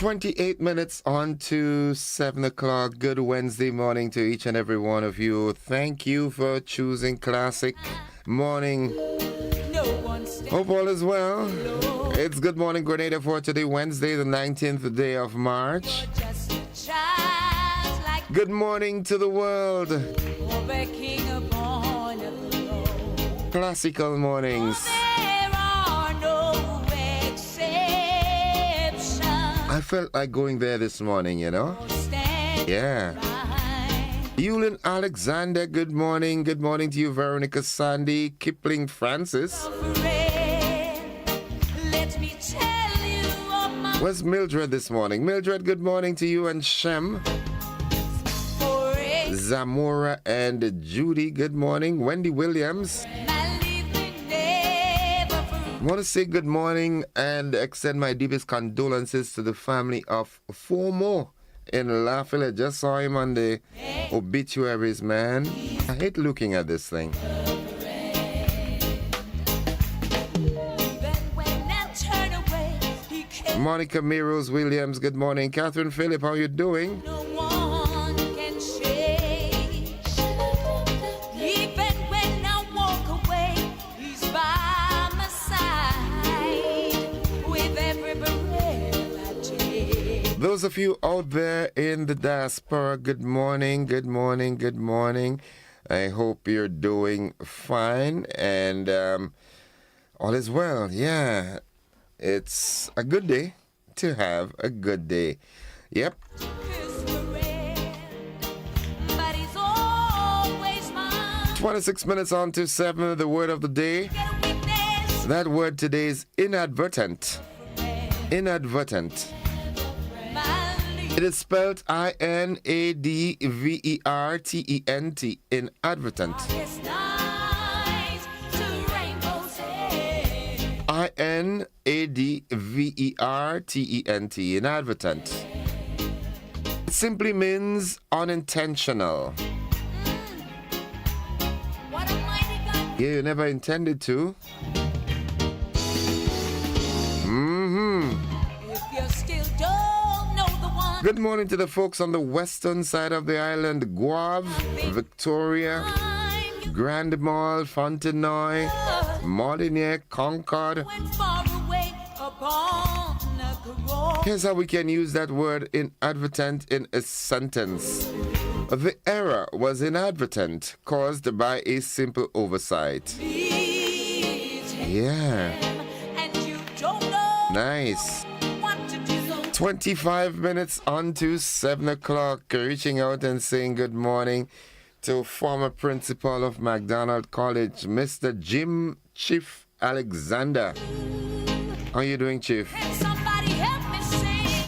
28 minutes on to 7 o'clock. Good Wednesday morning to each and every one of you. Thank you for choosing Classic Morning. Hope all is well. It's Good Morning Grenada for today, Wednesday, the 19th day of March. Good morning to the world. Classical mornings. I felt like going there this morning, you know? Yeah. Yulin Alexander, good morning. Good morning to you, Veronica Sandy, Kipling Francis. Where's Mildred this morning? Mildred, good morning to you and Shem. Zamora and Judy, good morning. Wendy Williams. I want to say good morning and extend my deepest condolences to the family of four more in Lafayette. I just saw him on the obituaries, man. I hate looking at this thing. Monica Miros Williams, good morning. Catherine Phillip, how you doing? Those of you out there in the diaspora, good morning, good morning, good morning. I hope you're doing fine and all is well. Yeah, it's a good day to have a good day. Yep. 26 minutes on to 7, the word of the day. That word today is inadvertent. Inadvertent. It is spelled inadvertent. Inadvertent. Inadvertent. Inadvertent. It simply means unintentional. Yeah, you never intended to. Good morning to the folks on the western side of the island, Guave, Victoria, Grand Mall, Fontenoy, Molyneux, Concord. Here's how we can use that word inadvertent in a sentence. The error was inadvertent, caused by a simple oversight. Yeah. Nice. 25 minutes on to 7 o'clock, reaching out and saying good morning to former principal of McDonald College, Mr. Jim Chief Alexander. How are you doing, Chief?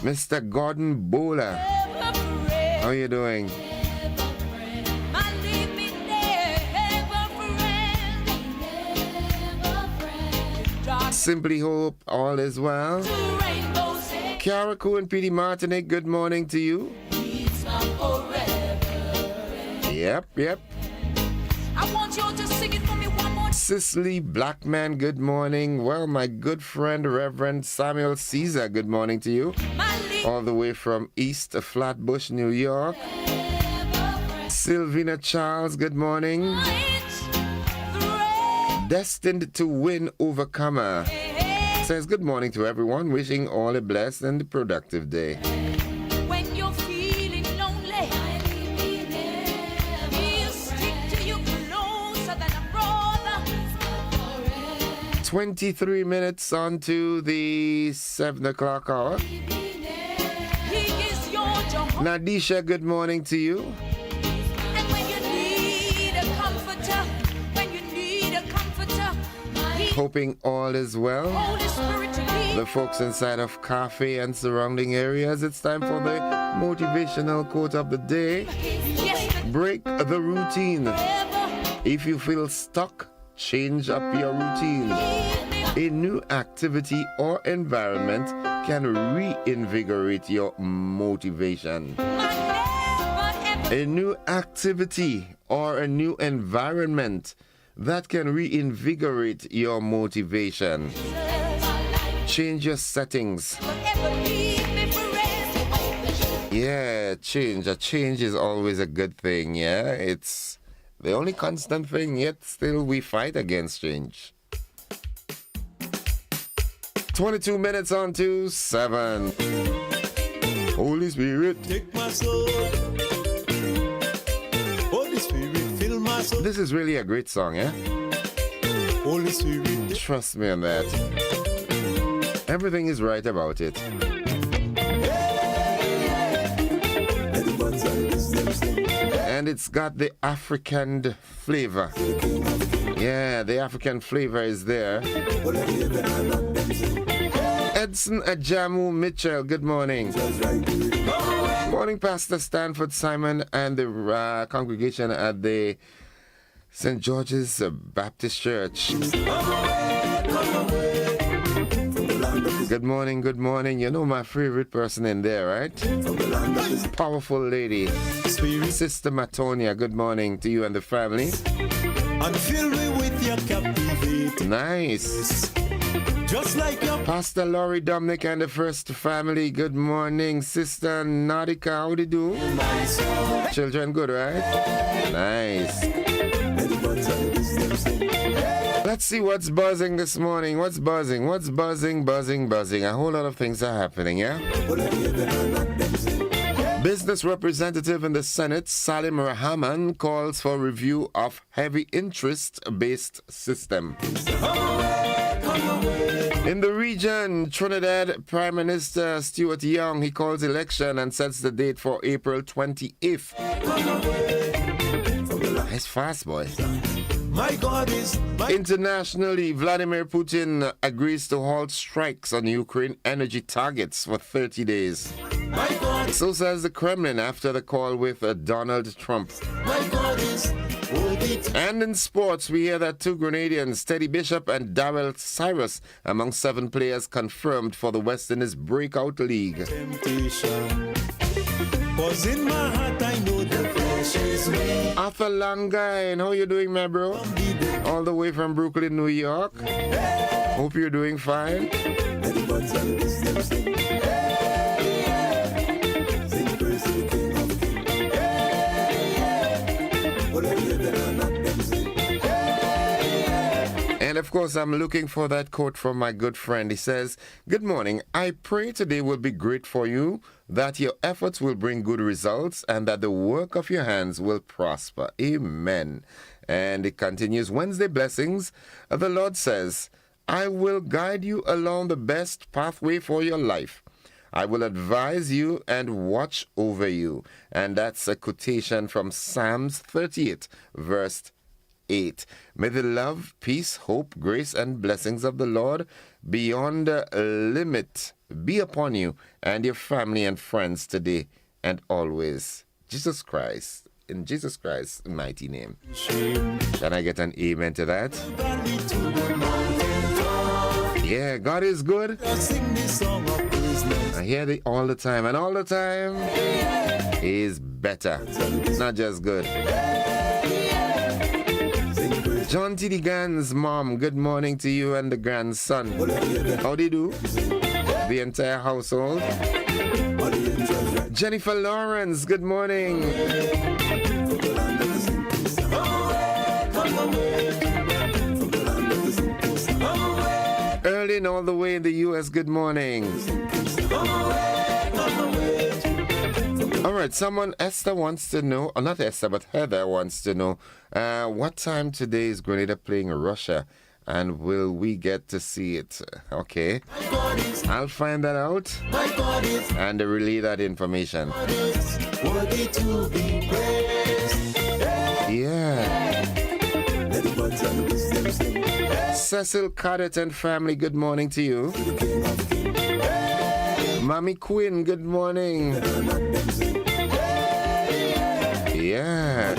Mr. Gordon Bowler. How are you doing? Simply hope all is well. Caraco and P.D. Martinique, good morning to you. Yep. I want you to sing it for me one more. Cicely Blackman, good morning. Well, my good friend Reverend Samuel Caesar, good morning to you. All the way from East Flatbush, New York. Sylvina Charles, good morning. Destined to win overcomer. Says good morning to everyone, wishing all a blessed and productive day. When you're feeling lonely, he'll stick to you closer than a brother. 23 minutes on to the 7 o'clock hour. Nadisha, good morning to you. And when you need a comforter, hoping all is well. The folks inside of Cafe and surrounding areas, it's time for the motivational quote of the day. Break the routine. If you feel stuck, change up your routine. A new activity or environment can reinvigorate your motivation. A new activity or a new environment that can reinvigorate your motivation. Change your settings. Yeah, change. A change is always a good thing, yeah? It's the only constant thing, yet still we fight against change. 22 minutes on to 7. Holy Spirit, take my soul. Holy Spirit, fill my soul. This is really a great song, yeah? Holy Spirit, trust me on that. Everything is right about it. And it's got the African flavor. Yeah, the African flavor is there. Edson Ajamu Mitchell, good morning. Good morning, Pastor Stanford Simon and the congregation at the St. George's Baptist Church. Good morning, good morning. You know my favorite person in there, right? Powerful lady, Sister Matonia. Good morning to you and the family. and fill me with your captivity. Nice. Just like your Pastor Laurie Dominic and the First Family. Good morning, Sister Nautica. How do you do? Children good, right? Nice. Let's see what's buzzing this morning. What's buzzing? What's buzzing, buzzing, buzzing? A whole lot of things are happening, yeah? Business representative in the Senate, Salim Rahman, calls for review of heavy interest-based system. In the region, Trinidad Prime Minister Stuart Young, he calls election and sets the date for April 28th. That's fast, boy. my God is my Internationally, Vladimir Putin agrees to halt strikes on Ukraine energy targets for 30 days. my God, So says the Kremlin after the call with Donald Trump. my God is worthy to And in sports, we hear that two Grenadians, Teddy Bishop and Darrell Cyrus, among 7 players confirmed for the West Indies Breakout League. temptation. 'Cause in my heart I know the flesh is weak. Arthur Langine, how you doing, my bro? All the way from Brooklyn, New York. Hope you're doing fine. And of course, I'm looking for that quote from my good friend. He says, "Good morning. I pray today will be great for you, that your efforts will bring good results, and that the work of your hands will prosper." Amen. And it continues, Wednesday blessings. The Lord says, "I will guide you along the best pathway for your life. I will advise you and watch over you." And that's a quotation from Psalms 38, verse 8. May the love, peace, hope, grace, and blessings of the Lord beyond limit be upon you and your family and friends today and always. Jesus Christ, in Jesus Christ's mighty name. Can I get an amen to that? Valley to the mountain top. Yeah, God is good. I sing this song of business. I hear it all the time, and all the time is better. It's not just good. John T. Gan's mom, good morning to you and the grandson. How do you do? The entire household. Jennifer Lawrence, good morning. Erlin, all the way in the U.S., good morning. All right, someone, Esther wants to know, or not Esther, but Heather wants to know, what time today is Grenada playing Russia, and will we get to see it? Okay, I'll find that out My God is and relay that information. worthy to be praised. Yeah. Cecil Cadet and family, good morning to you. Mommy Quinn, good morning. Yeah.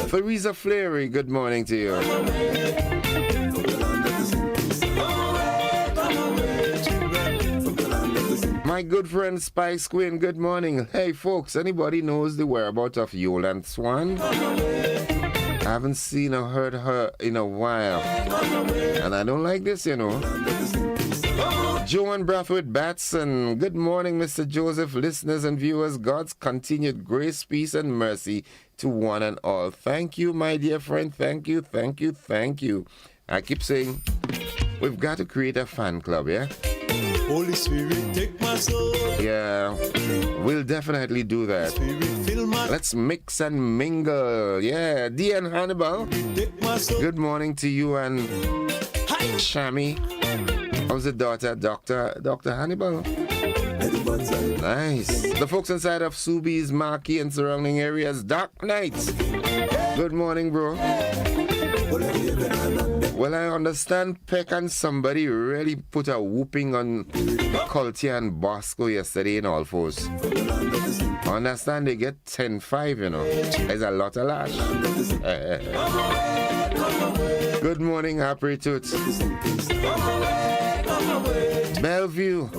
Theresa Fleury, good morning to you. My good friend Spice Quinn, good morning. Hey folks, anybody knows the whereabouts of Yolande Swan? I haven't seen or heard her in a while. And I don't like this, you know. Joan Brathwaite Batson. Good morning, Mr. Joseph, listeners and viewers. God's continued grace, peace, and mercy to one and all. Thank you, my dear friend. Thank you, thank you, thank you. I keep saying, we've got to create a fan club, yeah? Holy Spirit, take my soul. Yeah, we'll definitely do that. Spirit, fill my. Let's mix and mingle. Yeah, Dean Hannibal. Take my soul. Good morning to you and Shami. How's the daughter, Dr. Hannibal? Nice. The folks inside of Subi's, Marquee, and surrounding areas, Dark Nights. Good morning, bro. Well, I understand Peck and somebody really put a whooping on Coltier and Bosco yesterday in All Fours. I understand they get 10-5, you know. There's a lot of lash. Good morning, Happy Toots. Bellevue,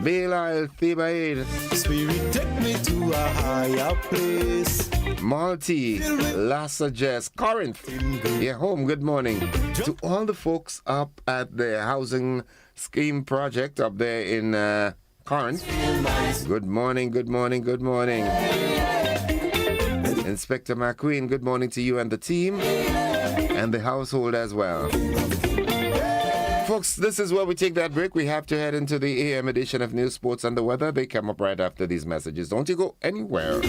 Belial, Thebaid. Spirit, take me to a higher place. Malti, Lassages, Corinth. Yeah, home, good morning. To all the folks up at the housing scheme project up there in Corinth. Good morning, good morning, good morning. Inspector McQueen, good morning to you and the team and the household as well. Folks, this is where we take that break. We have to head into the AM edition of News, Sports, and the Weather. They come up right after these messages. Don't you go anywhere.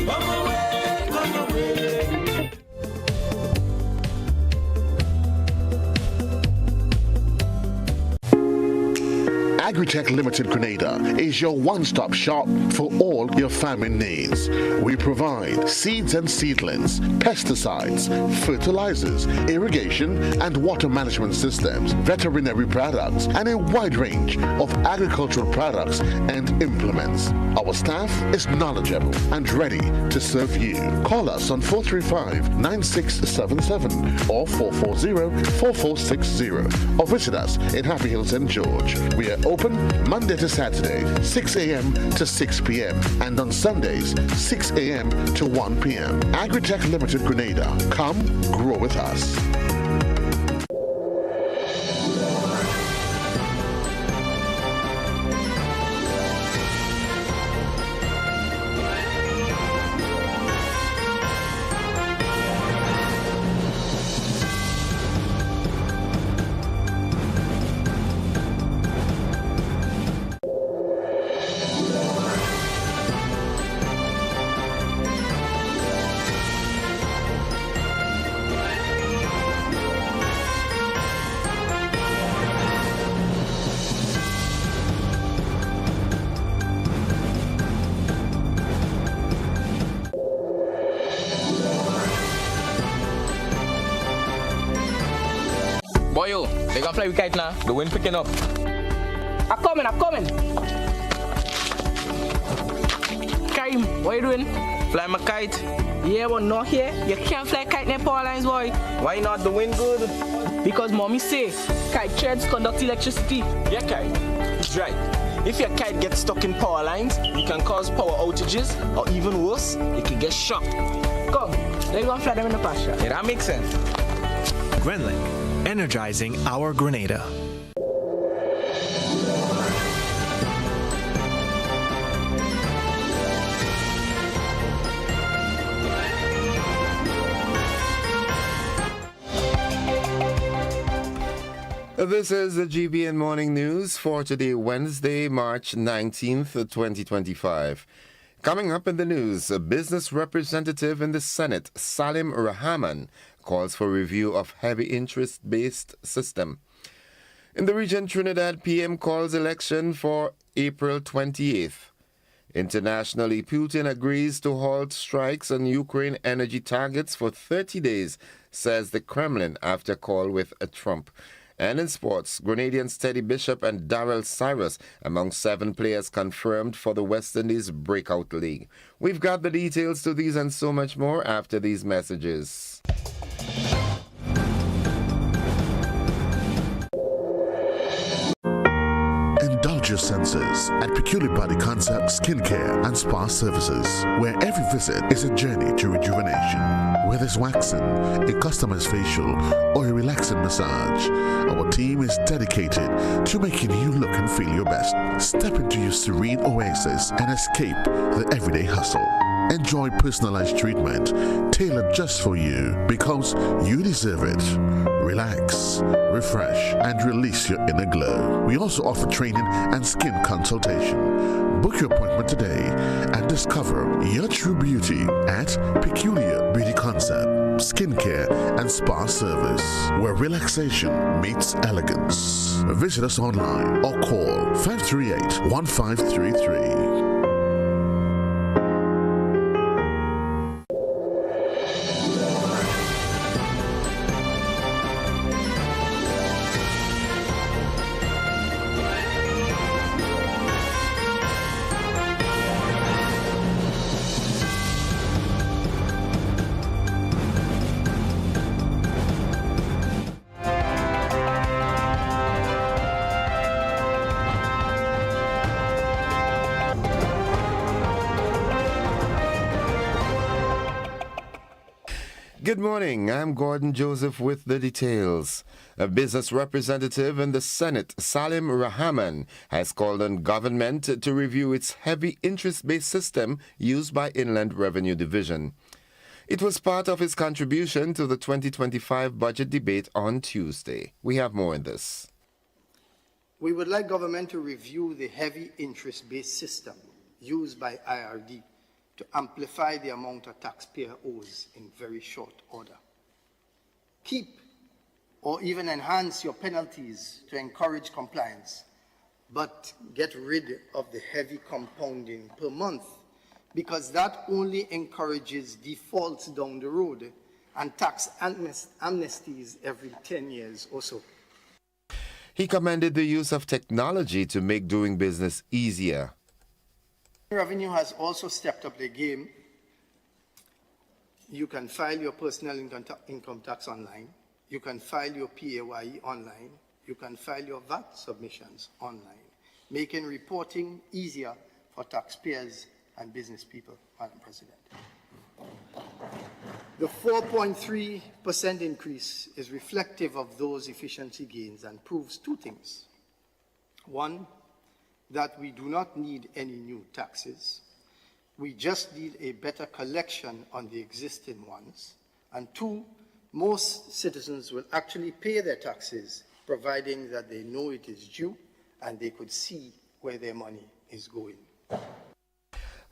Agritech Limited Grenada is your one-stop shop for all your farming needs. We provide seeds and seedlings, pesticides, fertilizers, irrigation and water management systems, veterinary products, and a wide range of agricultural products and implements. Our staff is knowledgeable and ready to serve you. Call us on 435-9677 or 440-4460 or visit us in Happy Hill, St. George. We are open Monday to Saturday, 6 a.m. to 6 p.m. and on Sundays, 6 a.m. to 1 p.m. Agritech Limited Grenada. Come grow with us. Boyo, they gonna fly with kite now. The wind picking up. I'm coming. Karim, what you doing? Fly my kite. Yeah, but not here. You can't fly kite near power lines, boy. Why not? The wind good. Because mommy say kite threads conduct electricity. Yeah, kite. He's right. If your kite gets stuck in power lines, you can cause power outages, or even worse, it can get shocked. Come, let's go and fly them in the pasture. Yeah, that makes sense. Grenlink, energizing our Grenada. This is the GBN Morning News for today, Wednesday, March 19th, 2025. Coming up in the news, a business representative in the Senate, Salim Rahman, calls for review of heavy interest-based system. In the region, Trinidad PM calls election for April 28th. Internationally, Putin agrees to halt strikes on Ukraine energy targets for 30 days, says the Kremlin after call with Trump. And in sports, Grenadians Teddy Bishop and Darrell Cyrus among 7 players confirmed for the West Indies Breakout League. We've got the details to these and so much more after these messages. Indulge your senses at Peculiar Body Concept Skincare and Spa Services, where every visit is a journey to rejuvenation. Whether it's waxing, a customized facial, or a relaxing massage, our team is dedicated to making you look and feel your best. Step into your serene oasis and escape the everyday hustle. Enjoy personalized treatment tailored just for you because you deserve it. Relax, refresh, and release your inner glow. We also offer training and skin consultation. Book your appointment today and discover your true beauty at Peculiar Beauty Concept, Skincare and Spa Service, where relaxation meets elegance. Visit us online or call 538-1533. Good morning, I'm Gordon Joseph with the details. A business representative in the Senate, Salim Rahman, has called on government to review its heavy interest-based system used by Inland Revenue Division. It was part of his contribution to the 2025 budget debate on Tuesday. We have more in this. We would like government to review the heavy interest-based system used by IRD to amplify the amount a taxpayer owes in very short order. Keep or even enhance your penalties to encourage compliance, but get rid of the heavy compounding per month, because that only encourages defaults down the road and tax amnesties every 10 years or so. He commended the use of technology to make doing business easier. Revenue has also stepped up the game. You can file your personal income tax online. You can file your PAYE online. You can file your VAT submissions online, making reporting easier for taxpayers and business people, Madam President. The 4.3% increase is reflective of those efficiency gains and proves two things. One, that we do not need any new taxes. We just need a better collection on the existing ones. And two, most citizens will actually pay their taxes, providing that they know it is due and they could see where their money is going.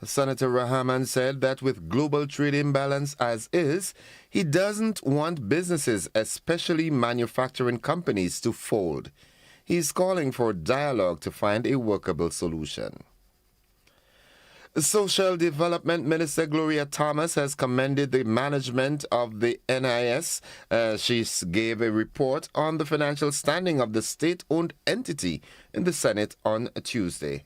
Senator Rahman said that with global trade imbalance as is, he doesn't want businesses, especially manufacturing companies, to fold. He is calling for dialogue to find a workable solution. Social Development Minister Gloria Thomas has commended the management of the NIS. She gave a report on the financial standing of the state-owned entity in the Senate on Tuesday.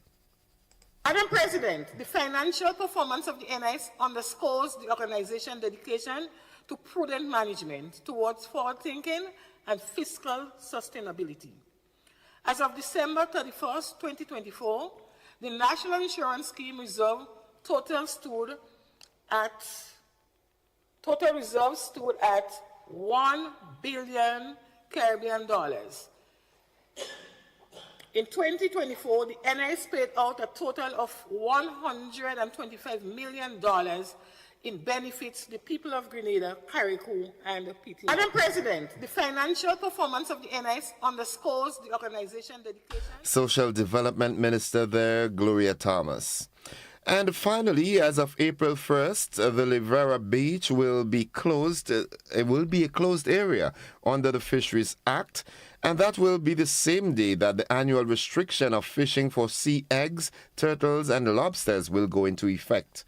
Madam President, the financial performance of the NIS underscores the organization's dedication to prudent management towards forward-thinking and fiscal sustainability. As of December 31st, 2024, the National Insurance Scheme reserve total reserves stood at $1 billion Caribbean. In 2024, the NIS paid out a total of $125 million in benefits to the people of Grenada, Carriacou, and PT. Madam President, the financial performance of the NIS underscores the organization's dedication. Social Development Minister there, Gloria Thomas. And finally, as of April 1st, the Livera Beach will be closed. It will be a closed area under the Fisheries Act, and that will be the same day that the annual restriction of fishing for sea eggs, turtles, and lobsters will go into effect.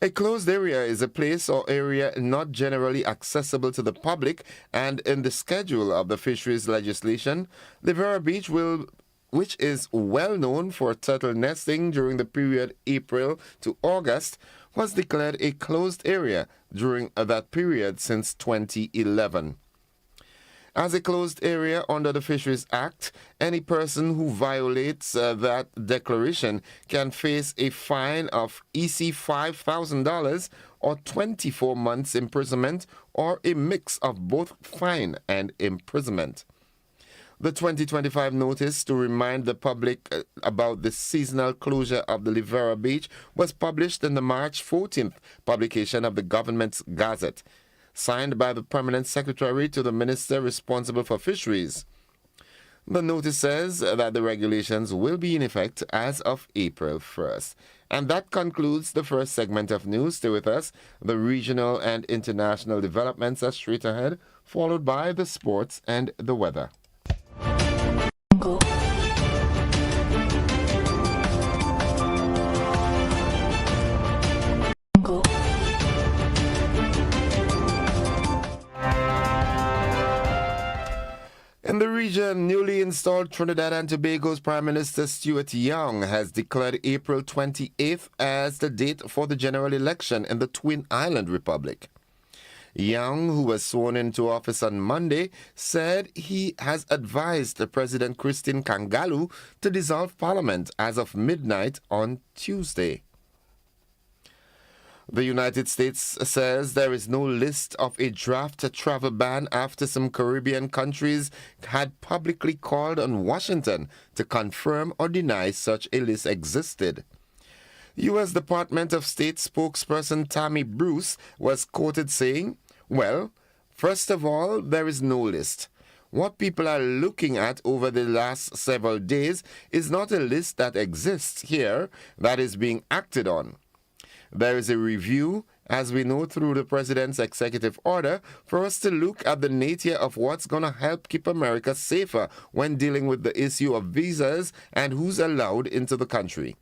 A closed area is a place or area not generally accessible to the public, and in the schedule of the fisheries legislation, Livera Beach which is well known for turtle nesting during the period April to August, was declared a closed area during that period since 2011. As a closed area under the Fisheries Act, any person who violates that declaration can face a fine of EC $5,000 or 24 months imprisonment or a mix of both fine and imprisonment. The 2025 notice to remind the public about the seasonal closure of the Livera Beach was published in the March 14th publication of the government's Gazette, signed by the Permanent Secretary to the Minister responsible for fisheries. The notice says that the regulations will be in effect as of April 1st. And that concludes the first segment of news. Stay with us. The regional and international developments are straight ahead, followed by the sports and the weather. In the region, newly installed Trinidad and Tobago's Prime Minister Stuart Young has declared April 28th as the date for the general election in the Twin Island Republic. Young, who was sworn into office on Monday, said he has advised President Christine Kangalu to dissolve Parliament as of midnight on Tuesday. The United States says there is no list of a draft travel ban after some Caribbean countries had publicly called on Washington to confirm or deny such a list existed. U.S. Department of State spokesperson Tammy Bruce was quoted saying, "Well, first of all, there is no list. What people are looking at over the last several days is not a list that exists here that is being acted on. There is a review, as we know through the President's executive order, for us to look at the nature of what's going to help keep America safer when dealing with the issue of visas and who's allowed into the country."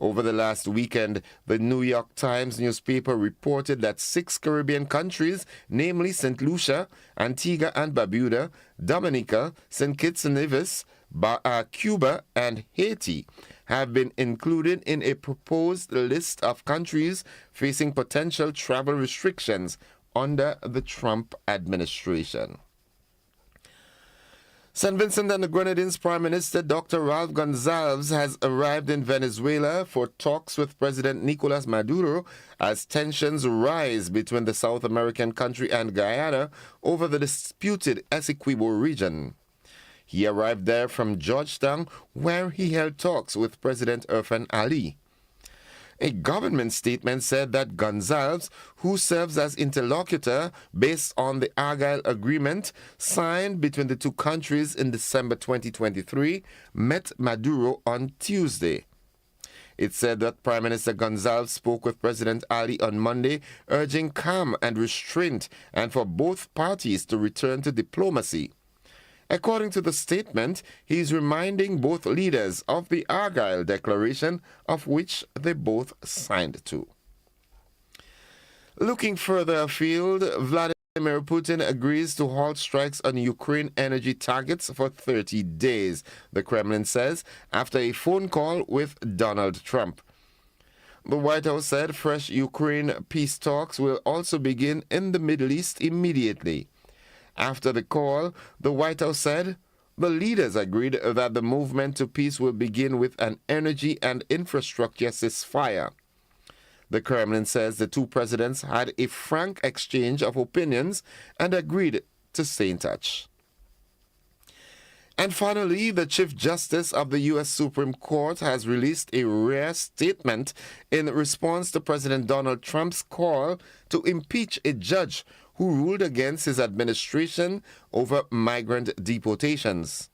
Over the last weekend, the New York Times newspaper reported that 6 Caribbean countries, namely St. Lucia, Antigua and Barbuda, Dominica, St. Kitts and Nevis, Cuba, and Haiti, have been included in a proposed list of countries facing potential travel restrictions under the Trump administration. St. Vincent and the Grenadines Prime Minister Dr. Ralph Gonsalves has arrived in Venezuela for talks with President Nicolas Maduro as tensions rise between the South American country and Guyana over the disputed Essequibo region. He arrived there from Georgetown, where he held talks with President Irfan Ali. A government statement said that Gonsalves, who serves as interlocutor based on the Argyle Agreement signed between the two countries in December 2023, met Maduro on Tuesday. It said that Prime Minister Gonsalves spoke with President Ali on Monday, urging calm and restraint and for both parties to return to diplomacy. According to the statement, he is reminding both leaders of the Argyle Declaration, of which they both signed to. Looking further afield, Vladimir Putin agrees to halt strikes on Ukraine energy targets for 30 days, the Kremlin says, after a phone call with Donald Trump. The White House said fresh Ukraine peace talks will also begin in the Middle East immediately. After the call, the White House said the leaders agreed that the movement to peace will begin with an energy and infrastructure ceasefire. The Kremlin says the two presidents had a frank exchange of opinions and agreed to stay in touch. And finally, the Chief Justice of the U.S. Supreme Court has released a rare statement in response to President Donald Trump's call to impeach a judge who ruled against his administration over migrant deportations.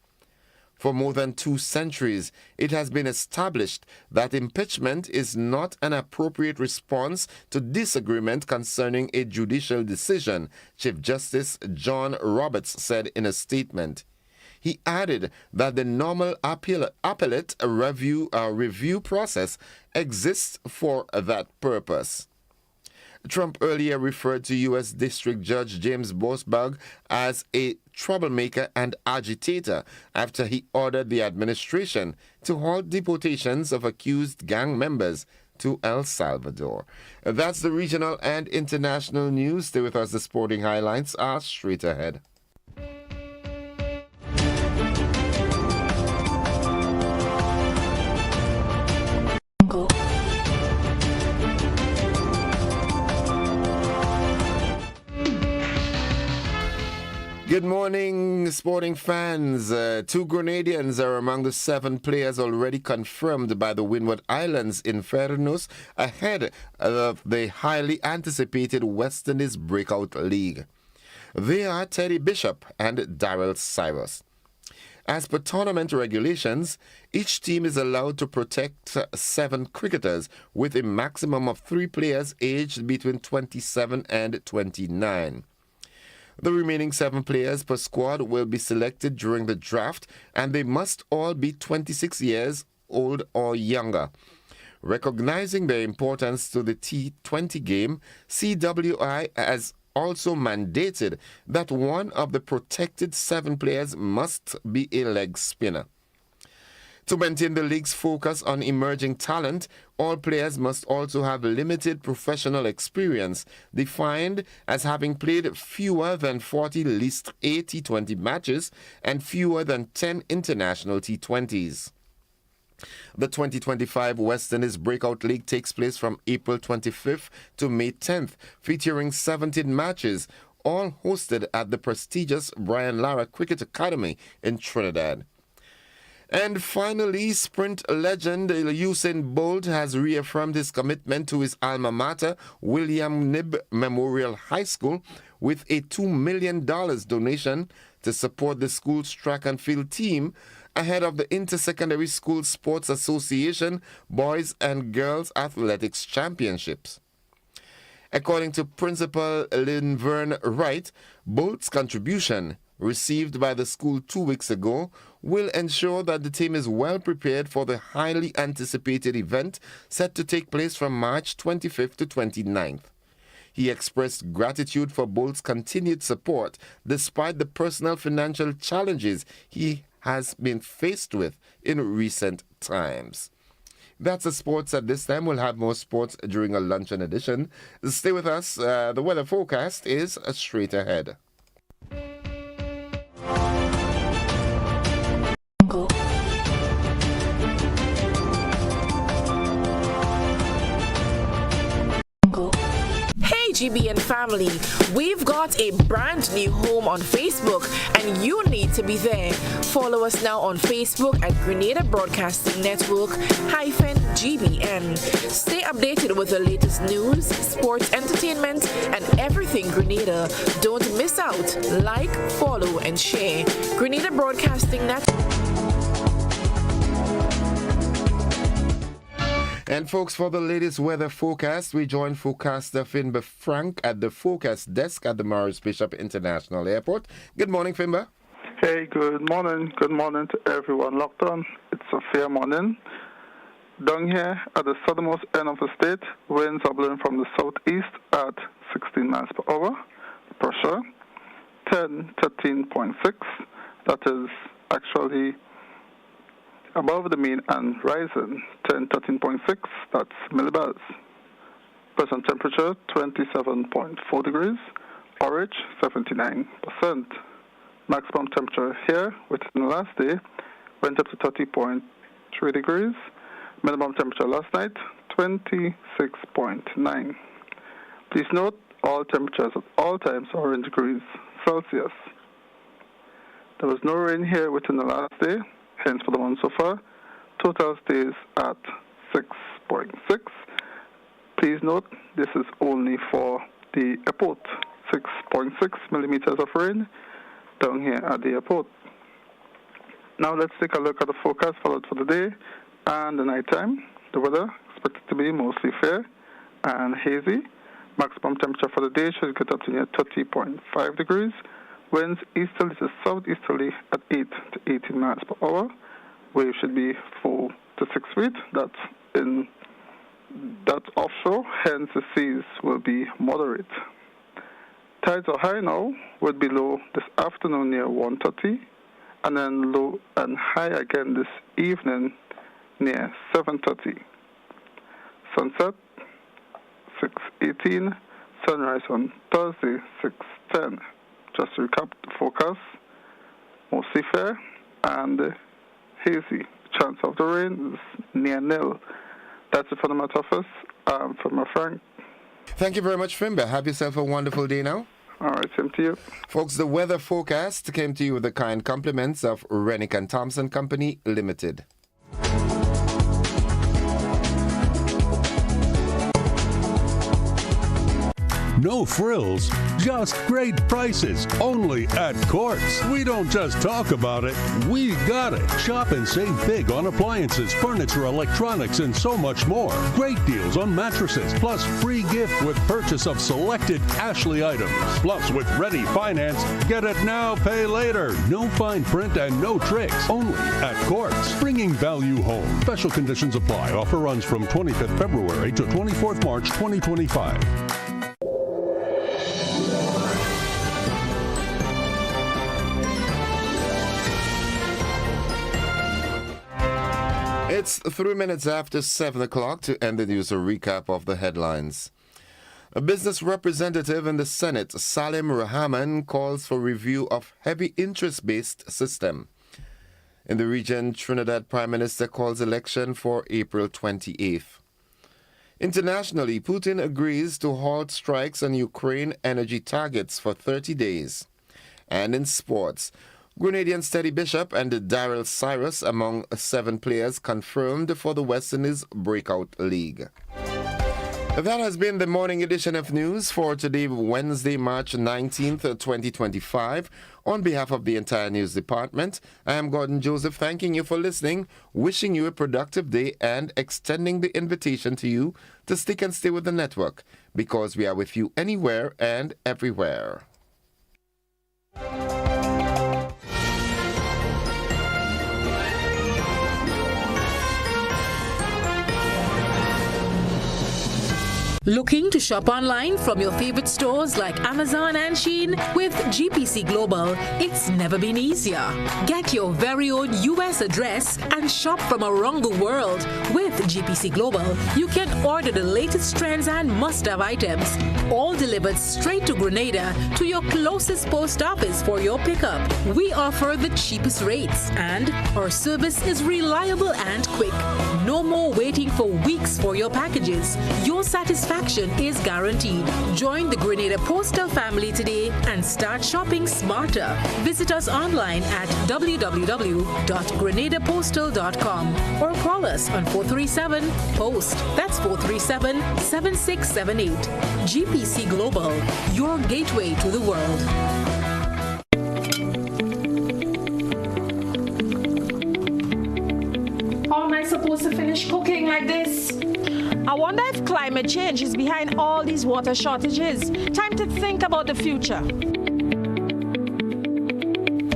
For more than 2 centuries, it has been established that impeachment is not an appropriate response to disagreement concerning a judicial decision, Chief Justice John Roberts said in a statement. He added that the normal appellate review process exists for that purpose. Trump earlier referred to U.S. District Judge James Boasberg as a troublemaker and agitator after he ordered the administration to halt deportations of accused gang members to El Salvador. That's the regional and international news. Stay with us. The sporting highlights are straight ahead. Good morning, sporting fans. 2 Grenadians are among the 7 players already confirmed by the Windward Islands Infernos ahead of the highly anticipated West Indies Breakout League. They are Teddy Bishop and Daryl Cyrus. As per tournament regulations, each team is allowed to protect 7 cricketers with a maximum of 3 players aged between 27 and 29. The remaining 7 players per squad will be selected during the draft, and they must all be 26 years old or younger. Recognizing their importance to the T20 game, CWI has also mandated that one of the protected 7 players must be a leg spinner. To maintain the league's focus on emerging talent, all players must also have limited professional experience, defined as having played fewer than 40 List A T20 matches and fewer than 10 international T20s. The 2025 West Indies Breakout League takes place from April 25th to May 10th, featuring 17 matches, all hosted at the prestigious Brian Lara Cricket Academy in Trinidad. And finally, sprint legend Usain Bolt has reaffirmed his commitment to his alma mater, William Knibb Memorial High School, with a $2 million donation to support the school's track and field team ahead of the Intersecondary School Sports Association Boys and Girls Athletics Championships. According to Principal Linvern Wright, Bolt's contribution, received by the school 2 weeks ago, will ensure that the team is well prepared for the highly anticipated event set to take place from March 25th to 29th. He expressed gratitude for Bolt's continued support despite the personal financial challenges he has been faced with in recent times. That's the sports at this time. We'll have more sports during a luncheon edition. Stay with us. The weather forecast is straight ahead. GBN family, we've got a brand new home on Facebook and you need to be there. Follow us now on Facebook at Grenada Broadcasting Network -GBN. Stay updated with the latest news, sports, entertainment, and everything Grenada. Don't miss out. Like, follow, and share. Grenada Broadcasting Network. And folks, for the latest weather forecast, we join forecaster Finbar Frank at the forecast desk at the Maurice Bishop International Airport. Good morning, Finbar. Hey, good morning. Good morning to everyone locked on. It's a fair morning. Down here at the southernmost end of the state, winds are blowing from the southeast at 16 miles per hour. Pressure 13.6. That is actually above the mean and rising, 13.6, that's millibars. Present temperature, 27.4 degrees. Orange, 79%. Maximum temperature here within the last day went up to 30.3 degrees. Minimum temperature last night, 26.9. Please note, all temperatures at all times are in degrees Celsius. There was no rain here within the last day. Hence, for the month so far, total stays at 6.6. Please note, this is only for the airport. 6.6 millimeters of rain down here at the airport. Now let's take a look at the forecast followed for the day and the night time. The weather expected to be mostly fair and hazy. Maximum temperature for the day should get up to near 30.5 degrees. Winds easterly to southeasterly at 8 to 18 miles per hour. Waves should be 4 to 6 feet. That's offshore, hence the seas will be moderate. Tides are high now, would be low this afternoon near 1:30, and then low and high again this evening near 7:30. Sunset 6:18, sunrise on Thursday 6:10. Just to recap the forecast, mostly fair and hazy. Chance of the rain is near nil. That's it for the Met Office. From my friend. Thank you very much, Finbar. Have yourself a wonderful day now. All right, same to you. Folks, the weather forecast came to you with the kind compliments of Rennick and Thompson Company Limited. No frills, just great prices, only at Quartz. We don't just talk about it, we got it. Shop and save big on appliances, furniture, electronics, and so much more. Great deals on mattresses, plus free gift with purchase of selected Ashley items. Plus, with Ready Finance, get it now, pay later. No fine print and no tricks, only at Quartz. Bringing value home. Special conditions apply. Offer runs from 25th February to 24th March 2025. It's 3 minutes after 7 o'clock to end the news, a recap of the headlines. A business representative in the Senate, Salim Rahman, calls for review of heavy interest-based system. In the region, Trinidad Prime Minister calls election for April 28th. Internationally, Putin agrees to halt strikes on Ukraine energy targets for 30 days. And in sports, Grenadian Steady Bishop and Daryl Cyrus among 7 players confirmed for the West Indies Breakout League. That has been the morning edition of news for today, Wednesday, March 19th, 2025. On behalf of the entire news department, I am Gordon Joseph, thanking you for listening, wishing you a productive day, and extending the invitation to you to stick and stay with the network, because we are with you anywhere and everywhere. Looking to shop online from your favorite stores like Amazon and Shein? With GPC Global, it's never been easier. Get your very own US address and shop from around the world. With GPC Global, you can order the latest trends and must-have items, all delivered straight to Grenada to your closest post office for your pickup. We offer the cheapest rates, and our service is reliable and quick. No more waiting for weeks for your packages. Your satisfaction is guaranteed. Join the Grenada Postal family today and start shopping smarter. Visit us online at www.grenadapostal.com or call us on 437-POST. That's 437-7678. GPC Global, your gateway to the world. How am I supposed to finish cooking like this? I wonder if climate change is behind all these water shortages. Time to think about the future.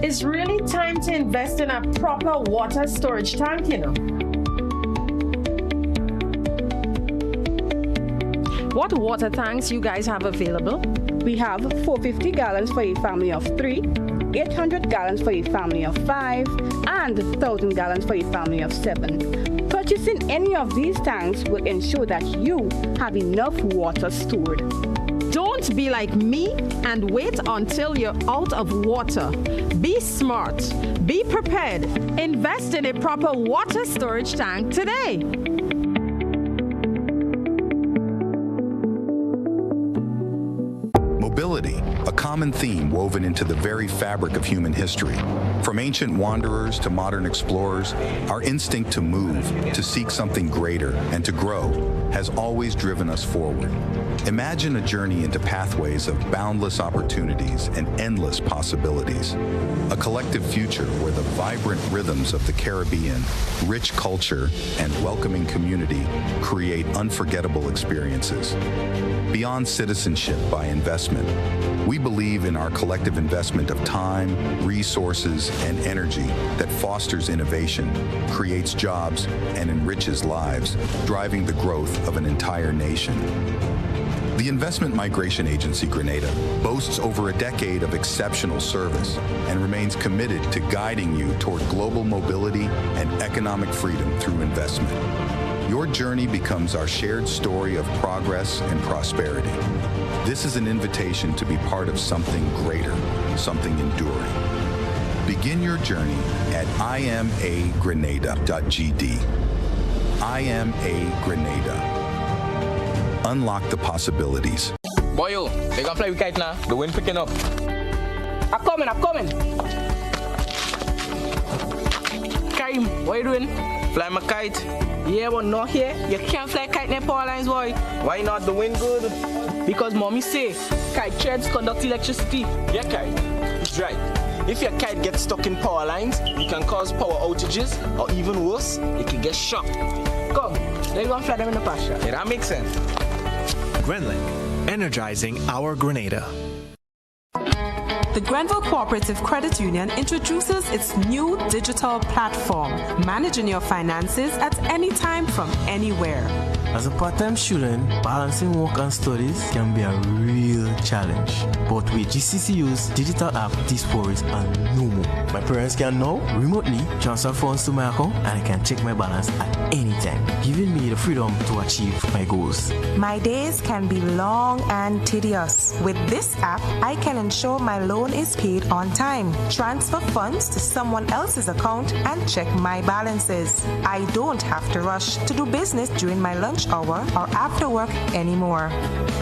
It's really time to invest in a proper water storage tank, you know. What water tanks you guys have available? We have 450 gallons for a family of 3, 800 gallons for a family of 5, and 1,000 gallons for a family of 7. Purchasing any of these tanks will ensure that you have enough water stored. Don't be like me and wait until you're out of water. Be smart. Be prepared. Invest in a proper water storage tank today. Mobility, a common theme woven into the very fabric of human history. From ancient wanderers to modern explorers, our instinct to move, to seek something greater, and to grow has always driven us forward. Imagine a journey into pathways of boundless opportunities and endless possibilities. A collective future where the vibrant rhythms of the Caribbean, rich culture, and welcoming community create unforgettable experiences. Beyond citizenship by investment, we believe in our collective investment of time, resources, and energy that fosters innovation, creates jobs, and enriches lives, driving the growth of an entire nation. The Investment Migration Agency Grenada boasts over a decade of exceptional service and remains committed to guiding you toward global mobility and economic freedom through investment. Your journey becomes our shared story of progress and prosperity. This is an invitation to be part of something greater, something enduring. Begin your journey at imagrenada.gd. IMA Grenada. Unlock the possibilities. Boy, yo, they gonna fly with kite now. The wind picking up. I'm coming. Karim, what you doing? Fly my kite. Yeah, but not here. You can't fly kite near power lines, boy. Why not? The wind good. Because mommy say kite threads conduct electricity. Yeah, kite. It's right. If your kite gets stuck in power lines, you can cause power outages, or even worse, it can get shocked. Come, let's go and fly them in the pasture. Yeah, that makes sense. Grenlink, energizing our Grenada. The Grenville Cooperative Credit Union introduces its new digital platform, managing your finances at any time from anywhere. As a part-time student, balancing work and studies can be a real challenge. But with GCCU's digital app, these worries are no more. My parents can now remotely transfer funds to my account and I can check my balance at any time, giving me the freedom to achieve my goals. My days can be long and tedious. With this app, I can ensure my loan is paid on time, transfer funds to someone else's account, and check my balances. I don't have to rush to do business during my lunch hour or after work anymore.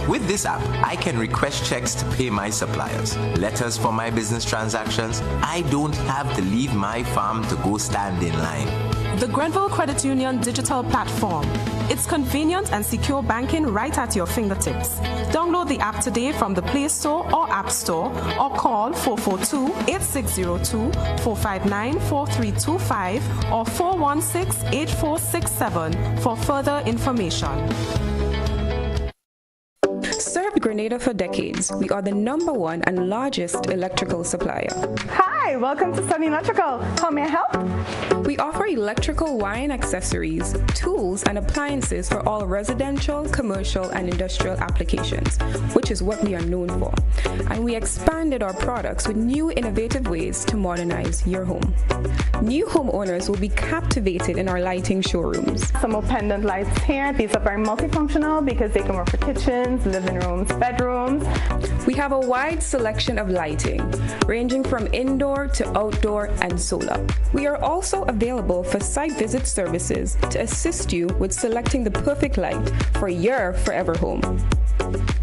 With this app, I can request checks to pay my suppliers, letters for my business transactions. I don't have to leave my farm to go stand in line. The Grenville Credit Union digital platform. It's convenient and secure banking right at your fingertips. Download the app today from the Play Store or App Store or call 442-8602, 459-4325 or 416-8467 for further information. Served Grenada for decades. We are the #1 and largest electrical supplier. Hi, welcome to Sunny Electrical. How may I help? We offer electrical wire accessories, tools, and appliances for all residential, commercial, and industrial applications, which is what we are known for. And we expanded our products with new innovative ways to modernize your home. New homeowners will be captivated in our lighting showrooms. Some more pendant lights here. These are very multifunctional because they can work for kitchens, living rooms, bedrooms. We have a wide selection of lighting, ranging from indoor to outdoor and solar. We are also available for site visit services to assist you with selecting the perfect light for your forever home.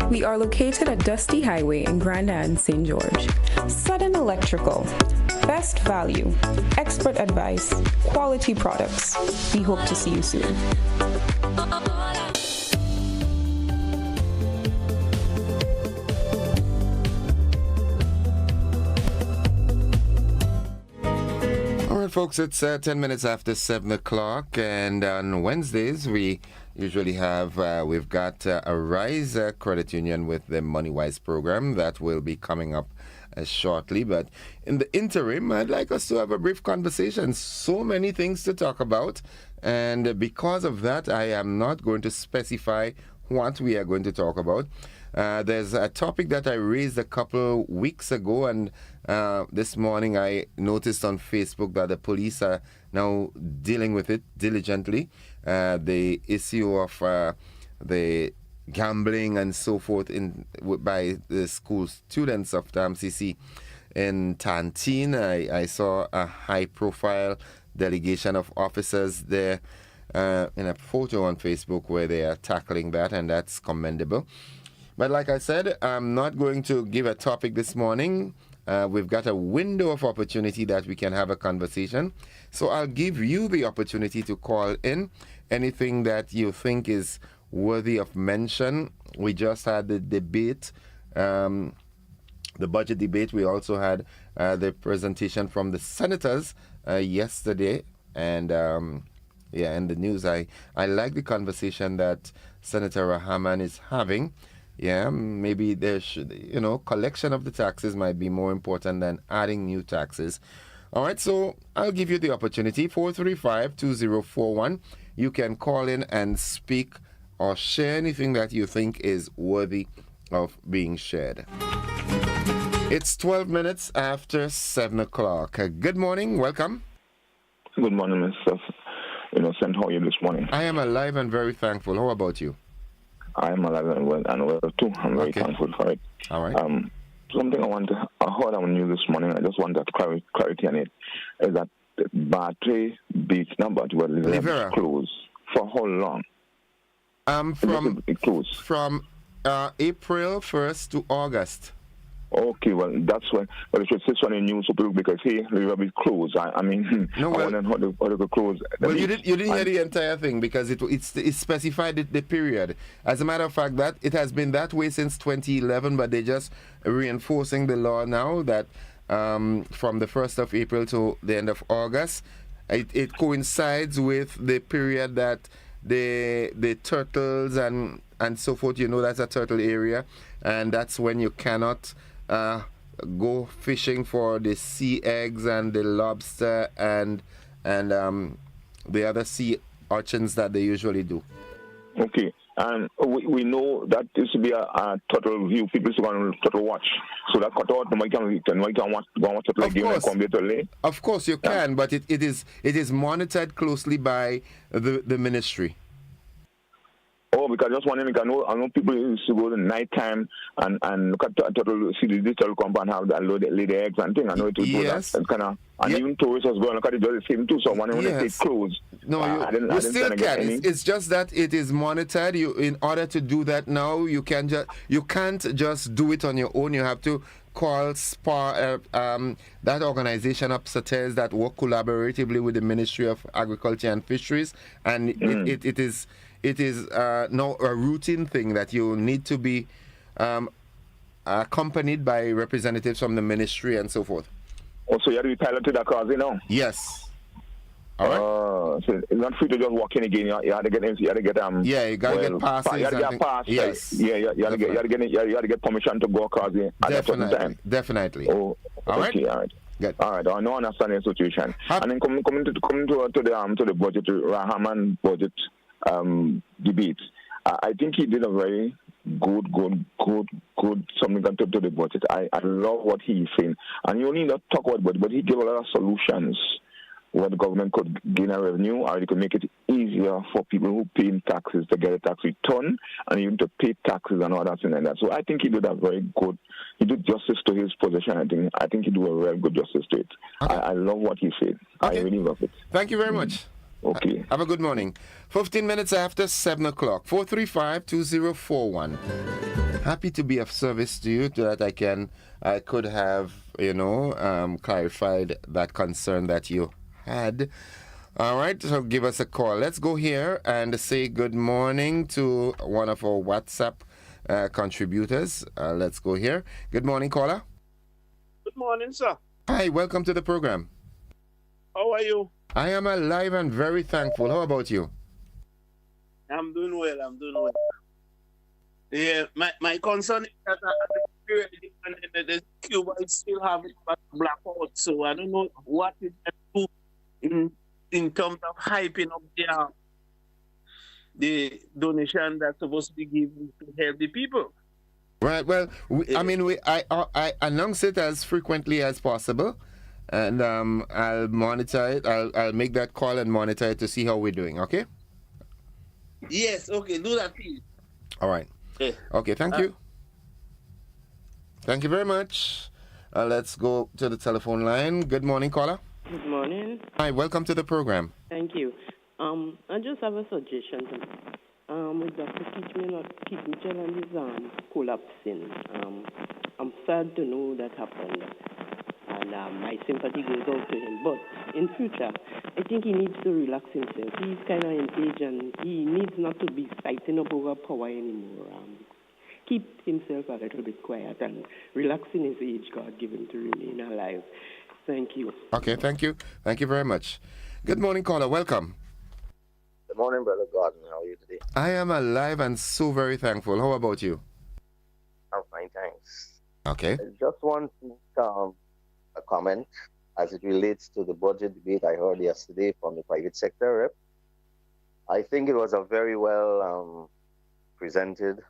We are located at Dusty Highway in Grenada, St. George. Sudden Electrical. Best value, expert advice, quality products. We hope to see you soon. Folks, it's 10 minutes after 7 o'clock, and on Wednesdays we usually have we've got a Rise Credit Union with the MoneyWise program that will be coming up shortly. But in the interim, I'd like us to have a brief conversation. So many things to talk about, and because of that, I am not going to specify what we are going to talk about. There's a topic that I raised a couple weeks ago, and this morning I noticed on Facebook that the police are now dealing with it diligently. The issue of the gambling and so forth by the school students of the MCC in Tantine. I saw a high-profile delegation of officers there in a photo on Facebook where they are tackling that, and that's commendable. But like I said, I'm not going to give a topic this morning. We've got a window of opportunity that we can have a conversation. So I'll give you the opportunity to call in anything that you think is worthy of mention. We just had the debate, the budget debate. We also had the presentation from the senators yesterday. And in the news, I like the conversation that Senator Rahman is having. Yeah, maybe there should, collection of the taxes might be more important than adding new taxes. All right, so I'll give you the opportunity, 435-2041. You can call in and speak or share anything that you think is worthy of being shared. It's 12 minutes after 7 o'clock. Good morning, welcome. Good morning, Mr. Innocent. How are you this morning? I am alive and very thankful. How about you? I am alive and well too. I'm very thankful for it. All right. Something I heard on you this morning, I just want that clarity on it, is that Battery Beach number was closed. For how long? From April 1st to August. Okay, well, that's when. But it should say so in the news so people, because here we will be closed. I mean, No, well, I want to go close. Well, you didn't hear the entire thing, because it's specified the period. As a matter of fact, that it has been that way since 2011, but they're just reinforcing the law now that from the 1st of April to the end of August, it coincides with the period that the turtles and so forth, that's a turtle area, and that's when you cannot go fishing for the sea eggs and the lobster and the other sea urchins that they usually do. Okay, and we know that this will be a turtle view. People are going to turtle watch. So that cut out, no, you can watch turtle again and come here to lay. Of course you can, but it is monitored closely by the ministry. Oh, because just wondering, I know people used to go in the night time and look at turtle, see the turtle come and have that lay the eggs and thing. I know it will do that. And kind of, and even tourists as well look at it, just the same too. So when they take clothes, no, you still can. It's just that it is monitored. You, in order to do that now, you can't just do it on your own. You have to call that organization upstairs that work collaboratively with the Ministry of Agriculture and Fisheries, and it is now a routine thing that you need to be accompanied by representatives from the ministry and so forth. Oh, so you have to be piloted across, Yes. All right. So it's not free to just walk in again. You have to get you gotta get passes. You have to get a pass. Yes. Yeah, you have to get permission to go across at a certain time. Definitely. Oh, okay, all right. Good. All right, I now understand the situation. And then coming to the budget, Rahman budget debate. I think he did a very good something to the budget. I love what he's saying. And you only not talk about budget, but he gave a lot of solutions where the government could gain a revenue, or it could make it easier for people who pay taxes to get a tax return and even to pay taxes and all that thing like that. So I think he did a very good. He did justice to his position. I think he did a very good justice to it. Okay. I love what he said. Okay. I really love it. Thank you very much. Okay. Have a good morning. 15 minutes after 7 o'clock. 435-2041. Happy to be of service to you, so that I could have, clarified that concern that you had. All right, so give us a call. Let's go here and say good morning to one of our WhatsApp contributors. Let's go here. Good morning, caller. Good morning, sir. Hi, welcome to the program. How are you? I am alive and very thankful. How about you? I'm doing well. Yeah, my concern is that the Cuba is still having blackout, so I don't know what it can do in terms of hyping up the donation that's supposed to be given to help the people. Right. Well, I announce it as frequently as possible. And I'll monitor it. I'll make that call and monitor it to see how we're doing, okay? Yes, okay. Do that, please. All right. Yeah. Okay, thank you. Thank you very much. Let's go to the telephone line. Good morning, caller. Good morning. Hi, welcome to the program. Thank you. I just have a suggestion. With Dr. Keith Mitchell and his collapsing, I'm sad to know that happened. And my sympathy goes out to him. But in future, I think he needs to relax himself. He's kind of in age and he needs not to be fighting up over power anymore. Keep himself a little bit quiet and relax in his age God given to remain alive. Thank you. Okay, thank you. Thank you very much. Good morning, caller. Welcome. Good morning, Brother Gordon. How are you today? I am alive and so very thankful. How about you? I'm fine, thanks. Okay. I just want to a comment as it relates to the budget debate I heard yesterday from the private sector rep. I think it was a very well presented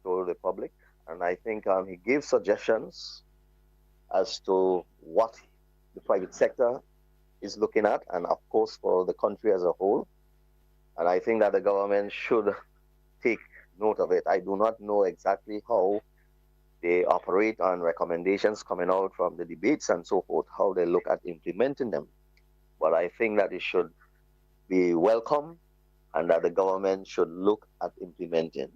to the public, and I think he gave suggestions as to what the private sector is looking at, and of course for the country as a whole. And I think that the government should take note of it. I do not know exactly how they operate on recommendations coming out from the debates and so forth, how they look at implementing them. But I think that it should be welcome and that the government should look at implementing.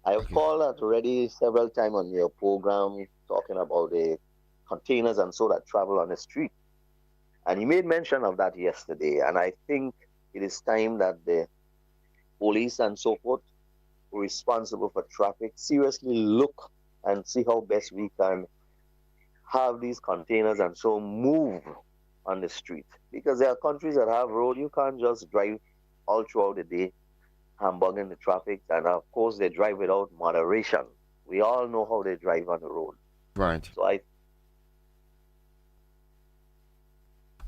I have called already several times on your program talking about the containers and so that travel on the street. And you made mention of that yesterday. And I think it is time that the police and so forth who are responsible for traffic seriously look and see how best we can have these containers and so move on the street. Because there are countries that have road, you can't just drive all throughout the day humbugging the traffic, and of course they drive without moderation. We all know how they drive on the road. Right. So I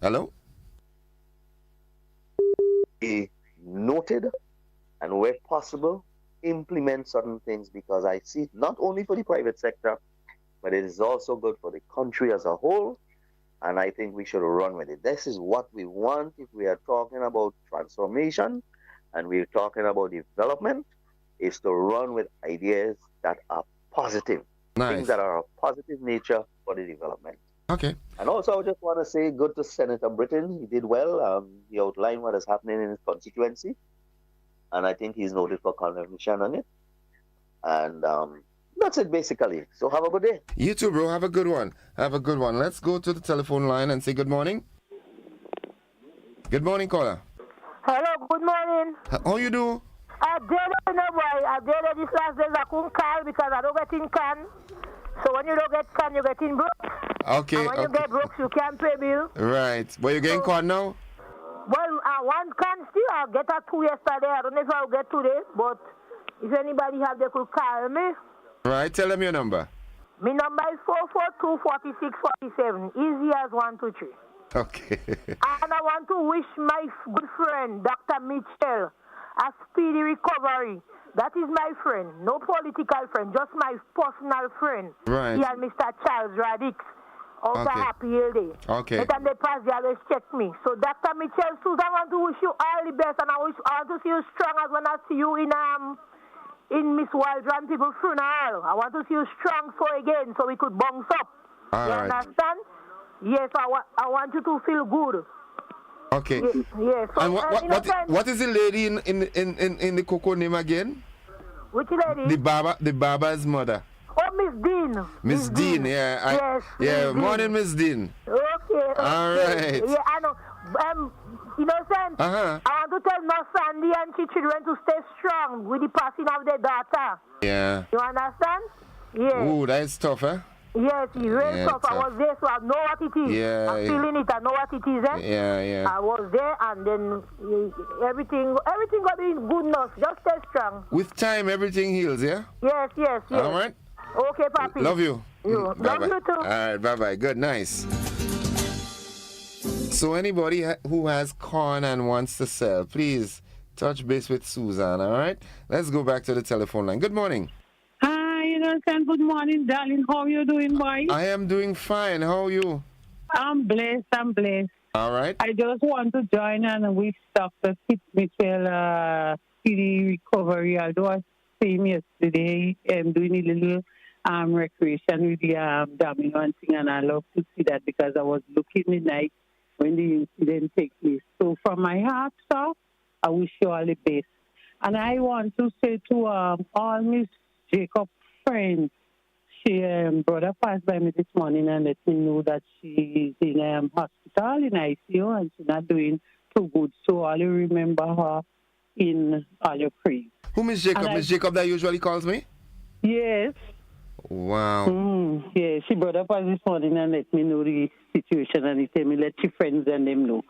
Hello? Be noted and where possible implement certain things, because I see not only for the private sector, but it is also good for the country as a whole, and I think we should run with it. This is what we want if we are talking about transformation and we're talking about development, is to run with ideas that are positive. Nice. Things that are of positive nature for the development. Okay. And also, I just want to say good to Senator Britton. He did well. He outlined what is happening in his constituency, and I think he's noted for condemnation on it. And that's it, basically. So have a good day. You too, bro. Have a good one. Have a good one. Let's go to the telephone line and say good morning. Good morning, caller. Hello, good morning. How you do? I did it, no boy. I did it this last days. I couldn't call because I don't get in can. So when you don't get can, you get in broke. Okay. And when you get broke, you can't pay bill. Right. But you getting caught now? Well, one can still. I get a 2 yesterday. I don't know if I'll get today, but if anybody have, they could call me. Right. Tell them your number. My number is 442-4647. Easy as 1, 2, 3. Okay. And I want to wish my good friend, Dr. Mitchell, a speedy recovery. That is my friend, no political friend, just my personal friend. Right. He and Mr. Charles Radix. Also Okay. happy hill day. Okay. But they pass, they always check me. So Dr. Mitchell, Susan, I want to wish you all the best, and I want to see you strong as when I see you in Miss Waldron people's funeral. I want to see you strong so again, so we could bounce up. All you right. understand? Yes, I want you to feel good. Okay. Yes. So, And friend, what is the lady in the cocoa name again? which lady? The Baba's mother. Oh, Miss Dean. Miss Dean, yeah. Yes. Yeah, Miss morning, Dean. Miss Dean. Okay. All right. Yeah, I know. Innocent. Uh-huh. I want to tell Miss Sandy and she children to stay strong with the passing of their daughter. Yeah. You understand? Yes. Ooh, that's tough, eh? Yes, it's really Yeah, tough. I was there, so I know what it is. Yeah, I'm yeah. feeling it. I know what it is. Eh? Yeah. I was there, and then everything got to be good enough. Just stay strong. With time, everything heals, yeah? Yes. All right. Okay, Papi. Love you. Love Bye-bye. you too. All right, bye-bye. Good, nice. So anybody who has corn and wants to sell, please touch base with Susan, all right? Let's go back to the telephone line. Good morning. Hi, Innocent. Good morning, darling. How you doing, boy? I am doing fine. How are you? I'm blessed. All right. I just want to join and wish Dr. Kit Mitchell speedy recovery. Although I saw him yesterday doing a little recreation with the domino and thing, and I love to see that because I was looking the night when the incident took place. So from my heart, sir, I wish you all the best. And I want to say to all Miss Jacob friends, she brother passed by me this morning and let me know that she is in hospital in ICU and she's not doing too good. So I'll remember her in all your prayers. Who Miss Jacob? Miss Jacob that usually calls me? Yes. Wow. Yeah, she brought up us this morning and let me know the situation and he tell me let your friends and them know.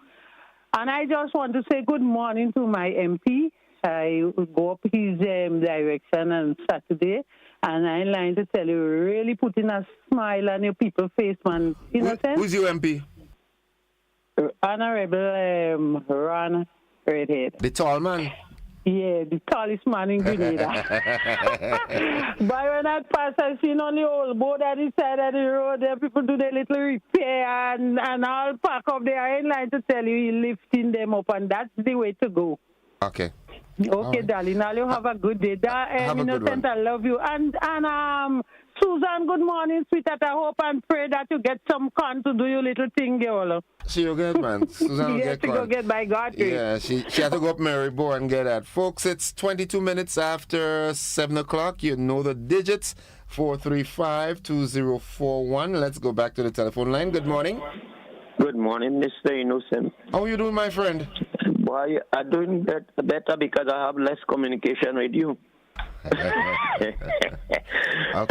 And I just want to say good morning to my MP. I will go up his direction on Saturday, and I line to tell you, really putting a smile on your people's face, man. Innocent? Who's your MP? Honorable Ron Redhead. The tall man? Yeah, the tallest man in Grenada. But when I pass, I seen on the old boat at the side of the road, there people do their little repair and all pack up there in line to tell you, you're lifting them up, and that's the way to go. Okay. Okay, darling. Now you have a good day. Have a good Innocent, one. I love you. And Susan, good morning, sweetheart. I hope and pray that you get some corn to do your little thing, girl. She will get, man. Susan will Yes, get to go get by God. Yeah, she had to go up Marybo and get that. Folks, it's 22 minutes after 7 o'clock. You know the digits. 435-2041. Let's go back to the telephone line. Good morning. Good morning, Mr. Innocent. How are you doing, my friend? Boy, I'm doing better because I have less communication with you. Okay.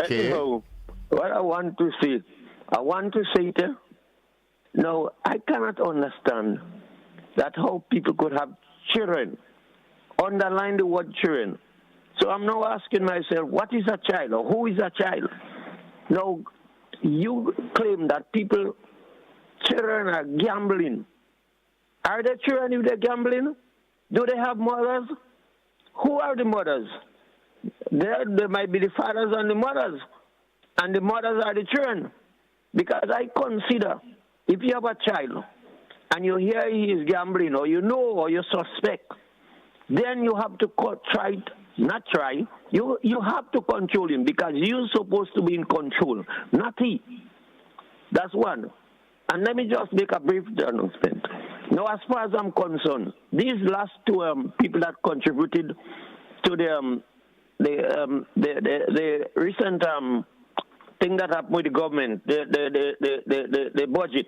Anyhow, what I want to say to no, I cannot understand that how people could have children. Underline the word children. So I'm now asking myself, what is a child or who is a child? Now, you claim that children are gambling. Are the children if they're gambling? Do they have mothers? Who are the mothers? There might be the fathers and the mothers. And the mothers are the children. Because I consider, if you have a child and you hear he is gambling or you know or you suspect, then you have to you have to control him because you're supposed to be in control, not he. That's one. And let me just make a brief announcement. Now, as far as I'm concerned, these last two people that contributed to the recent thing that happened with the government, the budget,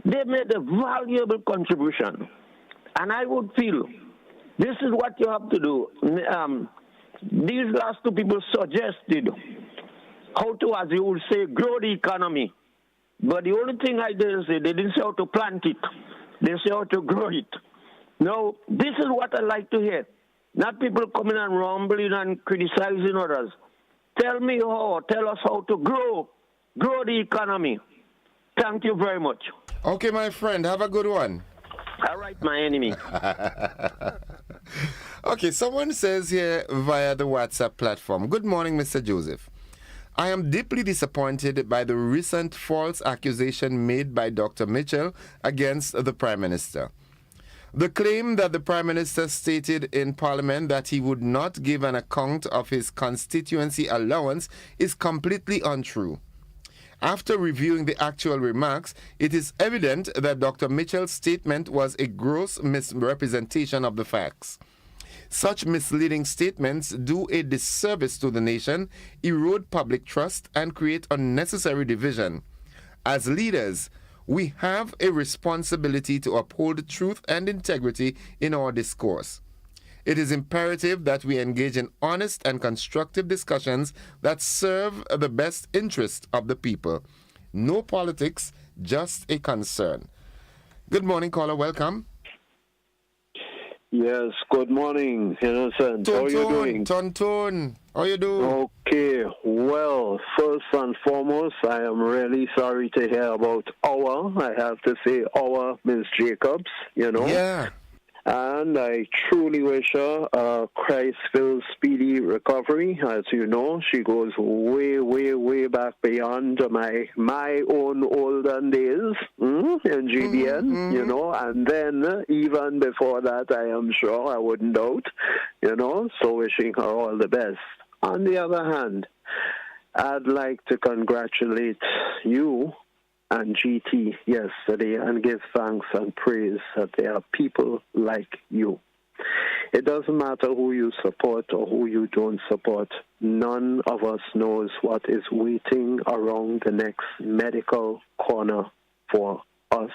they made a valuable contribution. And I would feel this is what you have to do. These last two people suggested how to, as you would say, grow the economy. But the only thing I did say, they didn't say how to plant it. They say how to grow it. Now, this is what I like to hear. Not people coming and rumbling and criticizing others. Tell us how to grow the economy. Thank you very much. Okay, my friend, have a good one. All right, my enemy. Okay, someone says here via the WhatsApp platform, good morning, Mr. Joseph. I am deeply disappointed by the recent false accusation made by Dr. Mitchell against the Prime Minister. The claim that the Prime Minister stated in Parliament that he would not give an account of his constituency allowance is completely untrue. After reviewing the actual remarks, it is evident that Dr. Mitchell's statement was a gross misrepresentation of the facts. Such misleading statements do a disservice to the nation, erode public trust, and create unnecessary division. As leaders, we have a responsibility to uphold truth and integrity in our discourse. It is imperative that we engage in honest and constructive discussions that serve the best interest of the people. No politics, just a concern. Good morning, caller. Welcome. Yes, good morning, Innocent. How are you doing? Tonton, how you doing? Okay, well, first and foremost, I am really sorry to hear about I have to say Miss Jacobs, Yeah. And I truly wish her a Christ-filled, speedy recovery. As you know, she goes way, way, way back beyond my own olden days in GBN, and then even before that, I am sure, I wouldn't doubt, so wishing her all the best. On the other hand, I'd like to congratulate you and GT yesterday and give thanks and praise that there are people like you. It doesn't matter who you support or who you don't support. None of us knows what is waiting around the next medical corner for us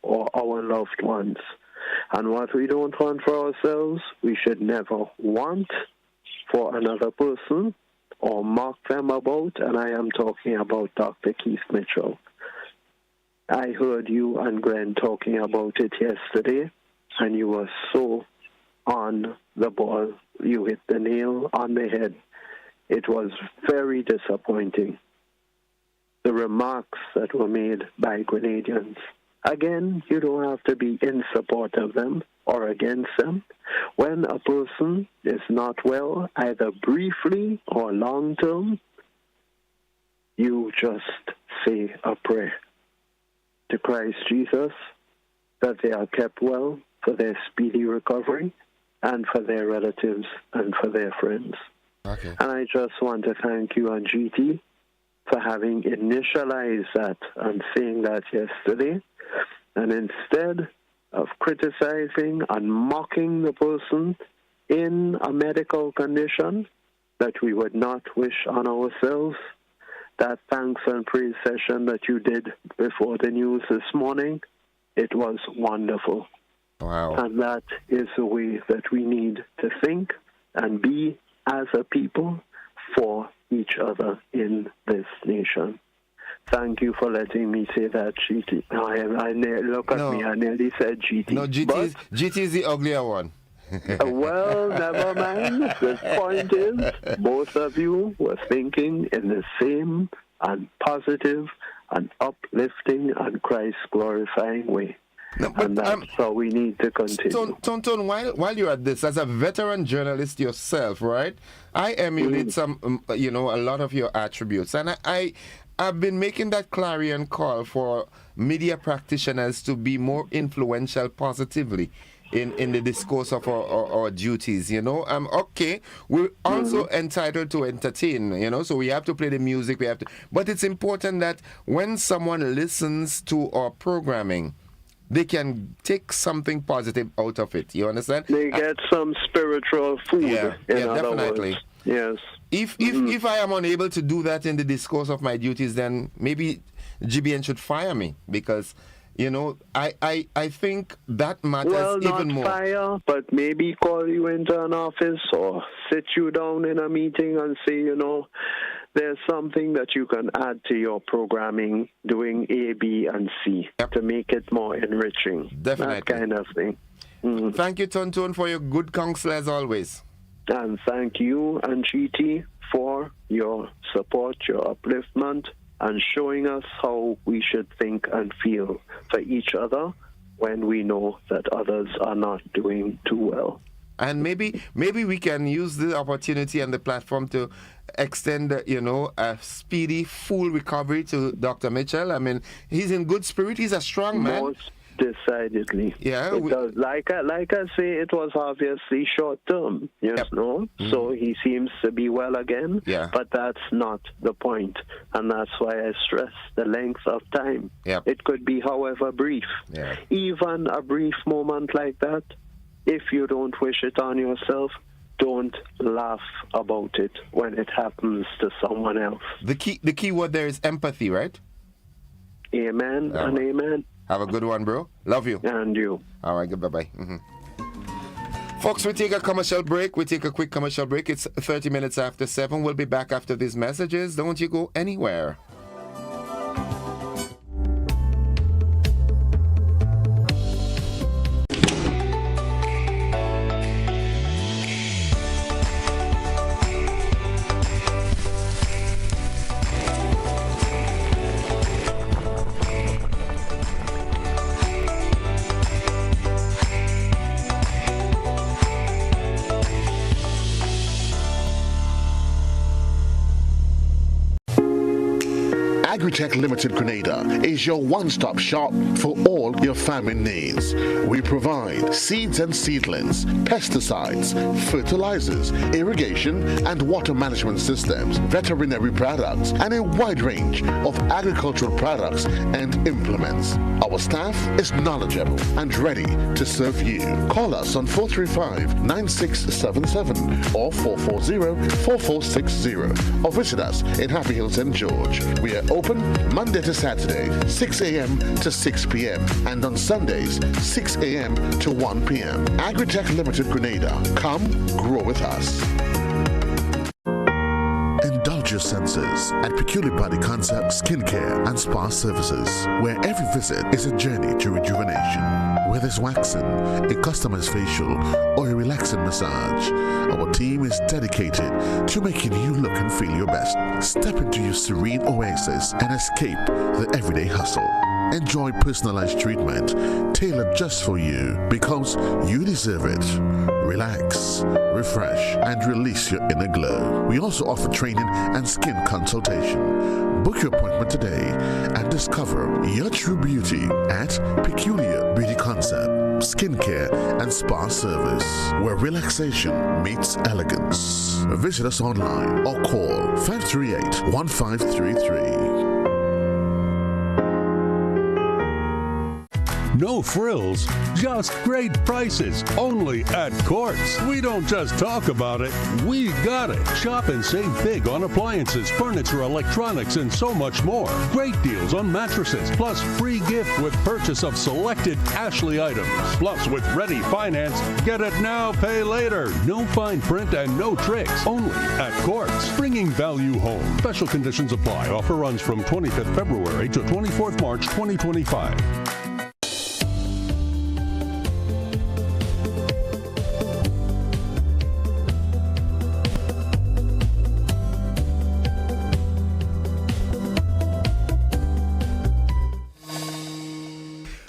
or our loved ones. And what we don't want for ourselves, we should never want for another person or mock them about, and I am talking about Dr. Keith Mitchell. I heard you and Glenn talking about it yesterday, and you were so on the ball. You hit the nail on the head. It was very disappointing, the remarks that were made by Grenadians. Again, you don't have to be in support of them or against them. When a person is not well, either briefly or long term, you just say a prayer to Christ Jesus that they are kept well for their speedy recovery and for their relatives and for their friends. Okay. And I just want to thank you and GT for having initialized that and saying that yesterday. And instead of criticizing and mocking the person in a medical condition that we would not wish on ourselves, that thanks and praise session that you did before the news this morning, it was wonderful. Wow. And that is the way that we need to think and be as a people for each other in this nation. Thank you for letting me say that, GT. Look at me, I nearly said GT. No, GT is the uglier one. Well, never mind. The point is, both of you were thinking in the same and positive and uplifting and Christ-glorifying way. No, but, and that's how we need to continue. Tonton, while you're at this, as a veteran journalist yourself, right, I emulate some, a lot of your attributes. And I've been making that clarion call for media practitioners to be more influential positively in the discourse of our duties, okay, we're also entitled to entertain, so we have to play the music, but it's important that when someone listens to our programming, they can take something positive out of it. You understand? They get some spiritual food. Yeah, definitely. Words. Yes. If I am unable to do that in the discourse of my duties, then maybe GBN should fire me because, I think that matters even more. Well, not fire, but maybe call you into an office or sit you down in a meeting and say, there's something that you can add to your programming, doing A, B, and C to make it more enriching. Definitely. That kind of thing. Thank you, Tonton, for your good counsel as always. And thank you and GT for your support, your upliftment, and showing us how we should think and feel for each other when we know that others are not doing too well. And maybe we can use the opportunity and the platform to extend, a speedy, full recovery to Dr. Mitchell. I mean, he's in good spirit. He's a strong man. Most decidedly. Yeah. Like I say, it was obviously short term, So he seems to be well again. Yeah. But that's not the point. And that's why I stress the length of time. Yep. It could be however brief. Yeah. Even a brief moment like that, if you don't wish it on yourself, don't laugh about it when it happens to someone else. The key word there is empathy, right? Amen and amen. Have a good one, bro. Love you. And you. All right, bye-bye. Folks, we take a commercial break. We take a quick commercial break. It's 30 minutes after 7. We'll be back after these messages. Don't you go anywhere. Agritech Limited Grenada is your one-stop shop for all your farming needs. We provide seeds and seedlings, pesticides, fertilizers, irrigation and water management systems, veterinary products, and a wide range of agricultural products and implements. Our staff is knowledgeable and ready to serve you. Call us on 435-9677 or 440-4460 or visit us in Happy Hill, St. George. We are open Monday to Saturday, 6 a.m. to 6 p.m. and on Sundays, 6 a.m. to 1 p.m. Agritech Limited Grenada. Come grow with us. Indulge your senses at Peculiar Body Concept Skincare and Spa Services, where every visit is a journey to rejuvenation. Whether it's waxing, a customized facial, or a relaxing massage, our team is dedicated to making you look and feel your best. Step into your serene oasis and escape the everyday hustle. Enjoy personalized treatment tailored just for you because you deserve it. Relax, refresh, and release your inner glow. We also offer training and skin consultation. Book your appointment today and discover your true beauty at Peculiar Beauty Concept. skincare, and spa service, where relaxation meets elegance. Visit us online or call 538-1533. No frills, just great prices, only at Courts. We don't just talk about it, we got it. Shop and save big on appliances, furniture, electronics, and so much more. Great deals on mattresses, plus free gift with purchase of selected Ashley items. Plus, with Ready Finance, get it now, pay later. No fine print and no tricks, only at Courts. Bringing value home. Special conditions apply. Offer runs from 25th February to 24th March 2025.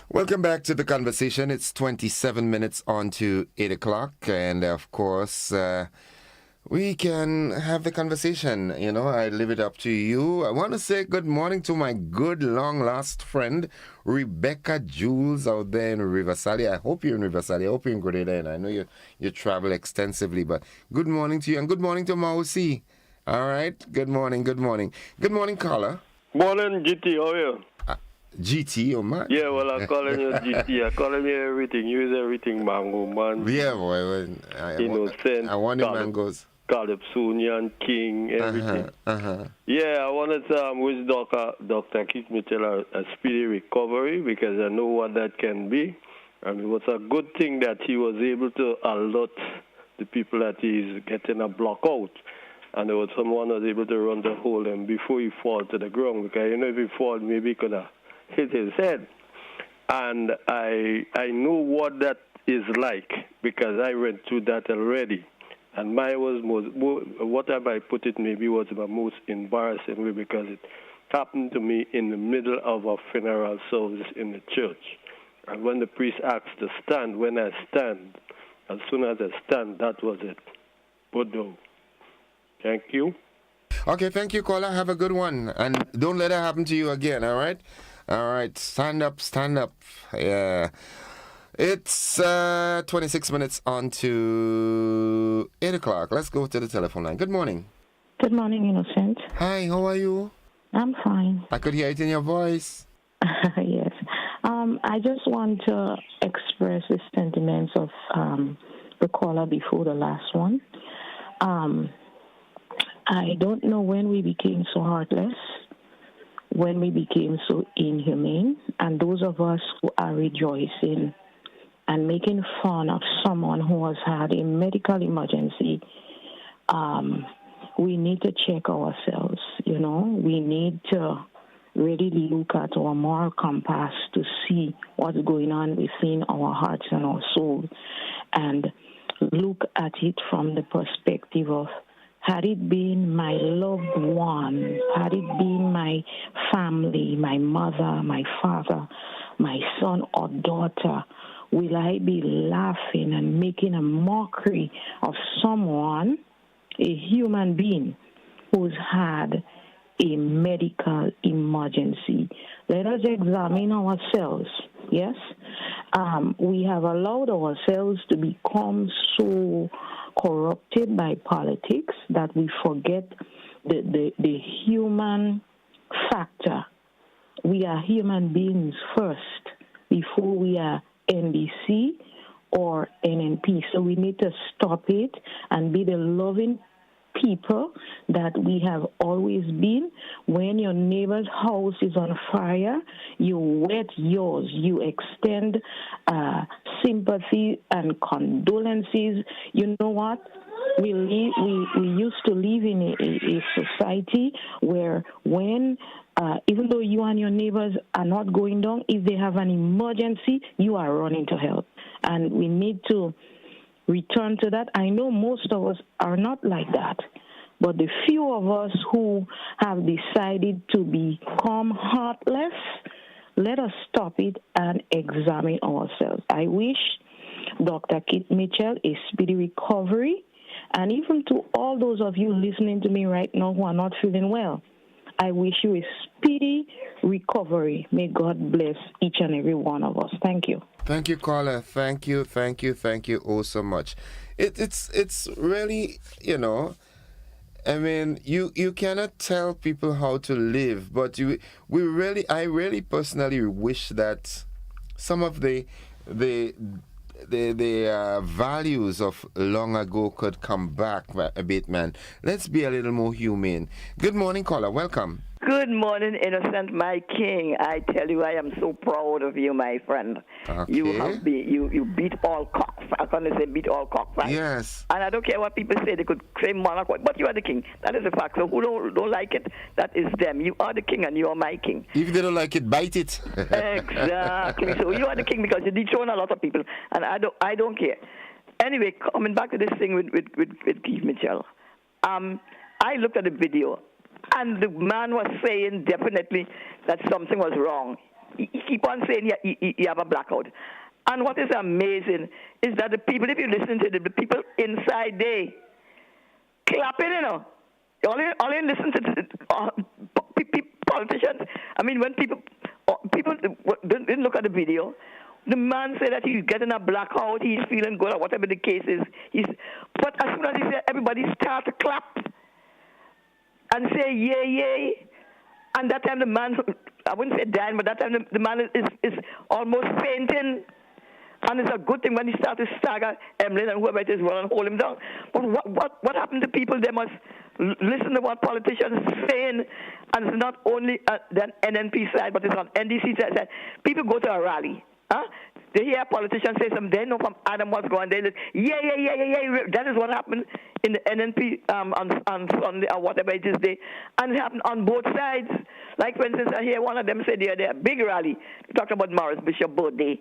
Welcome back to the conversation. It's 27 minutes on to 8 o'clock. And of course, we can have the conversation. You know, I leave it up to you. I want to say good morning to my good long lost friend, Rebecca Jules, out there in Riverside. I hope you're in Riverside. I hope you're in Grenada. And I know you travel extensively. But good morning to you. And good morning to Mausi. All right. Good morning. Good morning. Good morning, caller. Morning, GT. How are you? GT, oh man. Yeah, well, I'm calling you GT. I'm calling you everything. Use everything, mango, man. Yeah, boy. Innocent. I want the mangoes. Calypsonian, King, everything. Yeah, I wanted to wish Dr. Keith Mitchell a speedy recovery because I know what that can be. And it was a good thing that he was able to alert the people that he's getting a block out. And there was someone who was able to run to hold him before he fall to the ground. Because, you know, if he fall, maybe he could have hit his head. And I know what that is like because I went through that already. And mine was whatever I put it maybe was the most embarrassing way because it happened to me in the middle of a funeral service in the church. And when the priest asked to stand, when I stand, as soon as I stand, that was it. Put down. Thank you. Okay, thank you, caller. Have a good one. And don't let it happen to you again, all right? All right, stand up, stand up. Yeah. It's 26 minutes on to 8 o'clock. Let's go to the telephone line. Good morning. Good morning, Innocent. Hi, how are you? I'm fine. I could hear it in your voice. Yes. I just want to express the sentiments of the caller before the last one. I don't know when we became so heartless, when we became so inhumane, and those of us who are rejoicing and making fun of someone who has had a medical emergency, we need to check ourselves, you know. We need to really look at our moral compass to see what's going on within our hearts and our soul and look at it from the perspective of, had it been my loved one, had it been my family, my mother, my father, my son or daughter, will I be laughing and making a mockery of someone, a human being, who's had a medical emergency? Let us examine ourselves, yes? We have allowed ourselves to become so corrupted by politics that we forget the human factor. We are human beings first before we are NBC or NNP. So we need to stop it and be the loving people that we have always been. When your neighbor's house is on fire, you wet yours. You extend sympathy and condolences. You know what? We used to live in a society where when even though you and your neighbors are not going down, if they have an emergency, you are running to help. And we need to return to that. I know most of us are not like that, but the few of us who have decided to become heartless, let us stop it and examine ourselves. I wish Dr. Keith Mitchell a speedy recovery, and even to all those of you listening to me right now who are not feeling well, I wish you a speedy recovery. May God bless each and every one of us. Thank you. Thank you, caller. Thank you oh so much. It's really, you know, I mean, you cannot tell people how to live, but I really personally wish that some of the values of long ago could come back a bit, man. Let's be a little more humane. Good morning, caller. Welcome. Good morning, innocent, my king. I tell you, I am so proud of you, my friend. Okay. You beat all cockfights. I'm going to say beat all cockfights. Yes. And I don't care what people say. They could say monarch, but you are the king. That is a fact. So who don't like it, that is them. You are the king, and you are my king. If they don't like it, bite it. Exactly. So you are the king because you dethrone a lot of people, and I don't care. Anyway, coming back to this thing with Keith Mitchell, I looked at the video. And the man was saying definitely that something was wrong. He keep on saying he have a blackout. And what is amazing is that the people, if you listen to the people inside, they clapping, you know. Only listen to politicians. I mean, when people didn't look at the video, the man said that he's getting a blackout, he's feeling good, or whatever the case is. But as soon as he said, everybody start to clap and say yay, yay. And that time the man, I wouldn't say dying, but that time the man is almost fainting. And it's a good thing when he starts to stagger Emlyn and whoever it is will and hold him down. But what happened to people? They must listen to what politicians are saying. And it's not only the NNP side, but it's on NDC side. People go to a rally. Huh? They hear politicians say something, they know from Adam what's going on. They just, yeah. That is what happened in the NNP on Sunday or whatever it is day. And it happened on both sides. Like, for instance, I hear one of them say they're a big rally. Talk about Morris Bishop's birthday,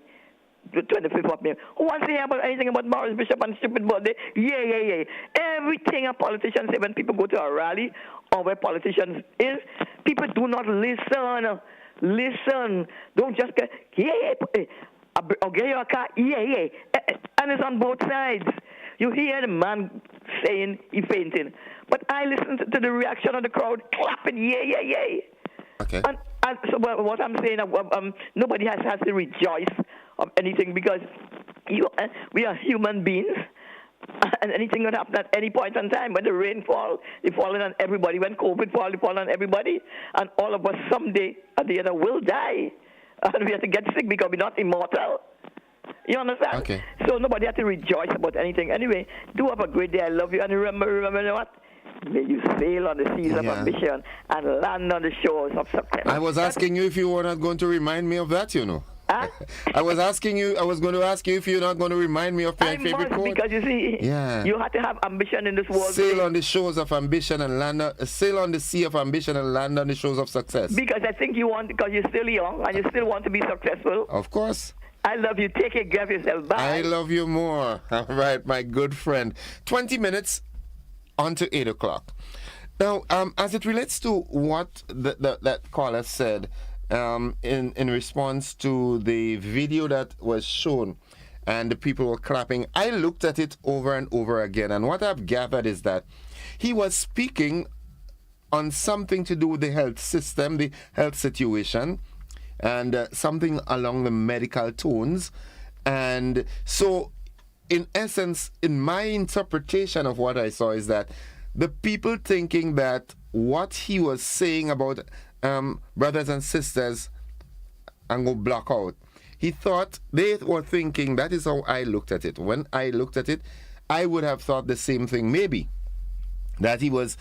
the 25th of May. Who wants to hear about anything about Morris Bishop and stupid birthday? Yeah. Everything a politician say when people go to a rally or where politicians is, people do not listen. Listen. Don't just go, yeah. Or get your car, yeah. And it's on both sides. You hear the man saying he's fainting. But I listen to the reaction of the crowd clapping, yeah. Okay. And so what I'm saying, nobody has to rejoice of anything because we are human beings. And anything can happen at any point in time. When the rain falls, it's falling on everybody. When COVID falls, it falls on everybody. And all of us someday at the end will die. And we have to get sick because we're not immortal. You understand? Okay. So nobody has to rejoice about anything. Anyway, do have a great day. I love you. And remember what? May you sail on the seas of ambition and land on the shores of success. I was asking you if you were not going to remind me of that, you know. Huh? I was going to ask you if you're not going to remind me of my favorite quote. Because you see, you have to have ambition in this world. Sail on the shores of ambition and land. Sail on the sea of ambition and land on the shores of success. Because I think you want, because you're still young and you still want to be successful. Of course. I love you. Take care of yourself. Bye. I love you more. All right, my good friend. 20 minutes on to 8 o'clock. Now, as it relates to what that caller said, in response to the video that was shown and the people were clapping, I looked at it over and over again, and what I've gathered is that he was speaking on something to do with the health system, the health situation, and something along the medical tones. And so in essence, in my interpretation of what I saw is that the people thinking that what he was saying about brothers and sisters and go block out. They were thinking, that is how I looked at it. When I looked at it, I would have thought the same thing, maybe. That it was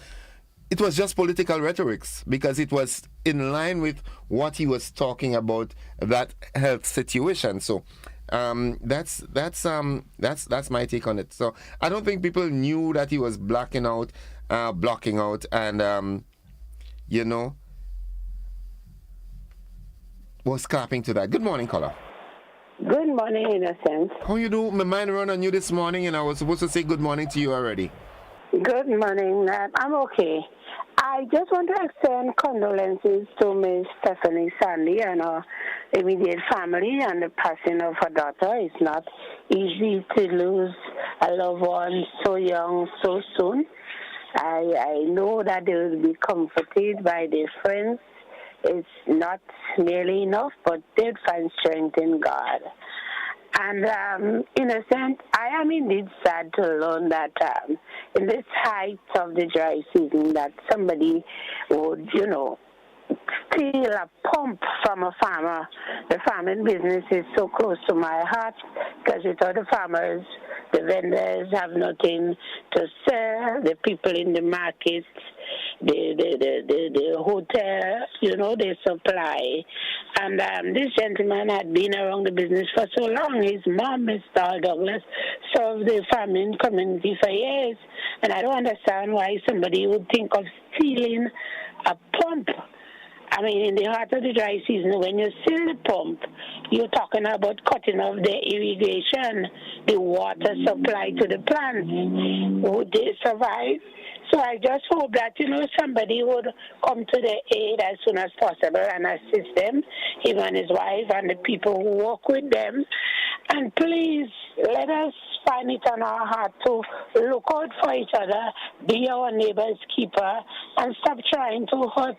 just political rhetorics, because it was in line with what he was talking about, that health situation. So that's my take on it. So I don't think people knew that he was blocking out, and was clapping to that. Good morning, caller. Good morning, Innocence. How you do? My mind run on you this morning, and I was supposed to say good morning to you already. Good morning. I'm okay. I just want to extend condolences to Miss Stephanie Sandy and her immediate family and the passing of her daughter. It's not easy to lose a loved one so young, so soon. I know that they will be comforted by their friends. It's not nearly enough, but they'll find strength in God. And in a sense, I am indeed sad to learn that in this height of the dry season that somebody would, steal a pump from a farmer. The farming business is so close to my heart because without the farmers, the vendors have nothing to sell. The people in the markets, the hotel, they supply. And this gentleman had been around the business for so long. His mom, Mr. Douglas, served the farming community for years. And I don't understand why somebody would think of stealing a pump. I mean, in the heart of the dry season, when you seal the pump, you're talking about cutting off the irrigation, the water supply to the plants. Would they survive? So I just hope that, somebody would come to their aid as soon as possible and assist them, him and his wife and the people who work with them. And please, let us find it on our heart to look out for each other, be our neighbor's keeper, and stop trying to hurt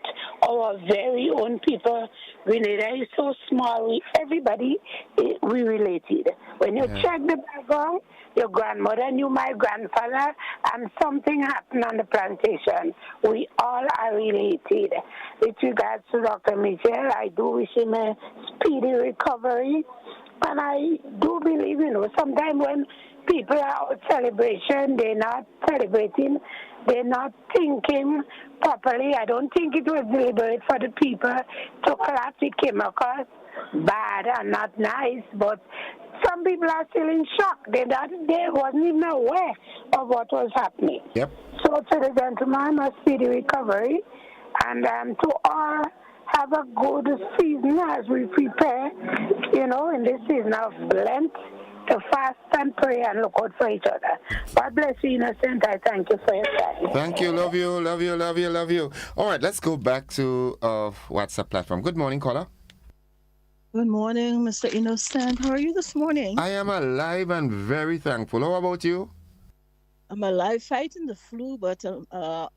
our very own people. Grenada is so small. We related. When you check the background, your grandmother knew my grandfather, and something happened on the plantation. We all are related. With regards to Dr. Mitchell, I do wish him a speedy recovery. And I do believe, sometimes when people are out celebration, they're not celebrating, they're not thinking properly. I don't think it was deliberate for the people to clap. It came across bad and not nice, but some people are still in shock. They wasn't even aware of what was happening. Yep. So to the gentleman, a speedy recovery, and to all, have a good season as we prepare, in this season of Lent, to fast and pray and look out for each other. God bless you, Innocent. I thank you for your time. Thank you. Love you, love you, love you, love you. All right, let's go back to WhatsApp platform. Good morning, caller. Good morning, Mr. Innocent. How are you this morning? I am alive and very thankful. How about you? I'm alive fighting the flu, but, Nah,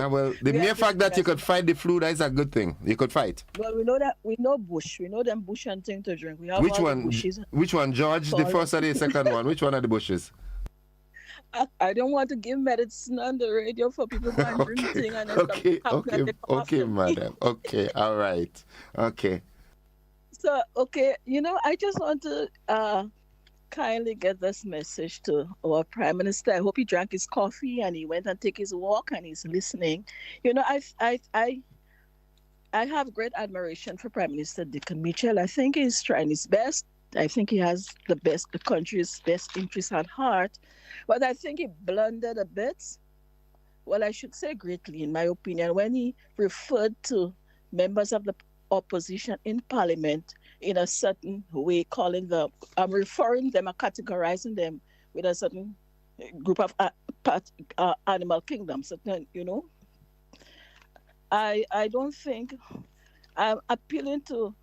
well, the mere fact that you could fight the flu, that is a good thing. You could fight. Well, we know bush. We know them bush and thing to drink. We have Which all one? the bushes. Which one, George, the first or the second one? Which one are the bushes? I don't want to give medicine on the radio for people who are drinking and Okay, madam. Okay, all right. Okay. So, I just want to kindly get this message to our Prime Minister. I hope he drank his coffee and he went and take his walk and he's listening. I have great admiration for Prime Minister Dickon Mitchell. I think he's trying his best. I think he has the country's best interests at heart. But I think he blundered a bit. Well, I should say greatly, in my opinion, when he referred to members of the opposition in Parliament in a certain way, referring them or categorizing them with a certain group of animal kingdoms. I don't think, I'm appealing to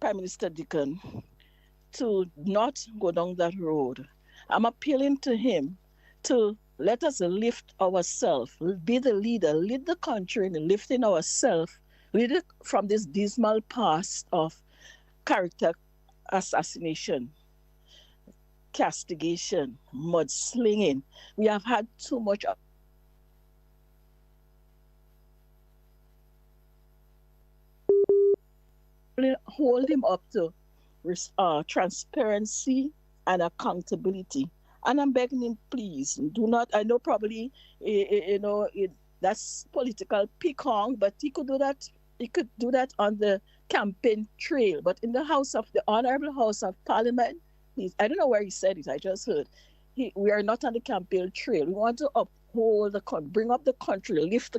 Prime Minister Dickon to not go down that road. I'm appealing to him to let us lift ourselves, be the leader, lead the country in lifting ourselves, lead it from this dismal past of character assassination, castigation, mudslinging. We have had too much of hold him up to transparency and accountability. And I'm begging him, please, do not, I know probably, that's political peacock, but he could do that. He could do that on the campaign trail, but in the Honorable House of Parliament, I don't know where he said it, I just heard, we are not on the campaign trail. We want to uphold the country, bring up the country, lift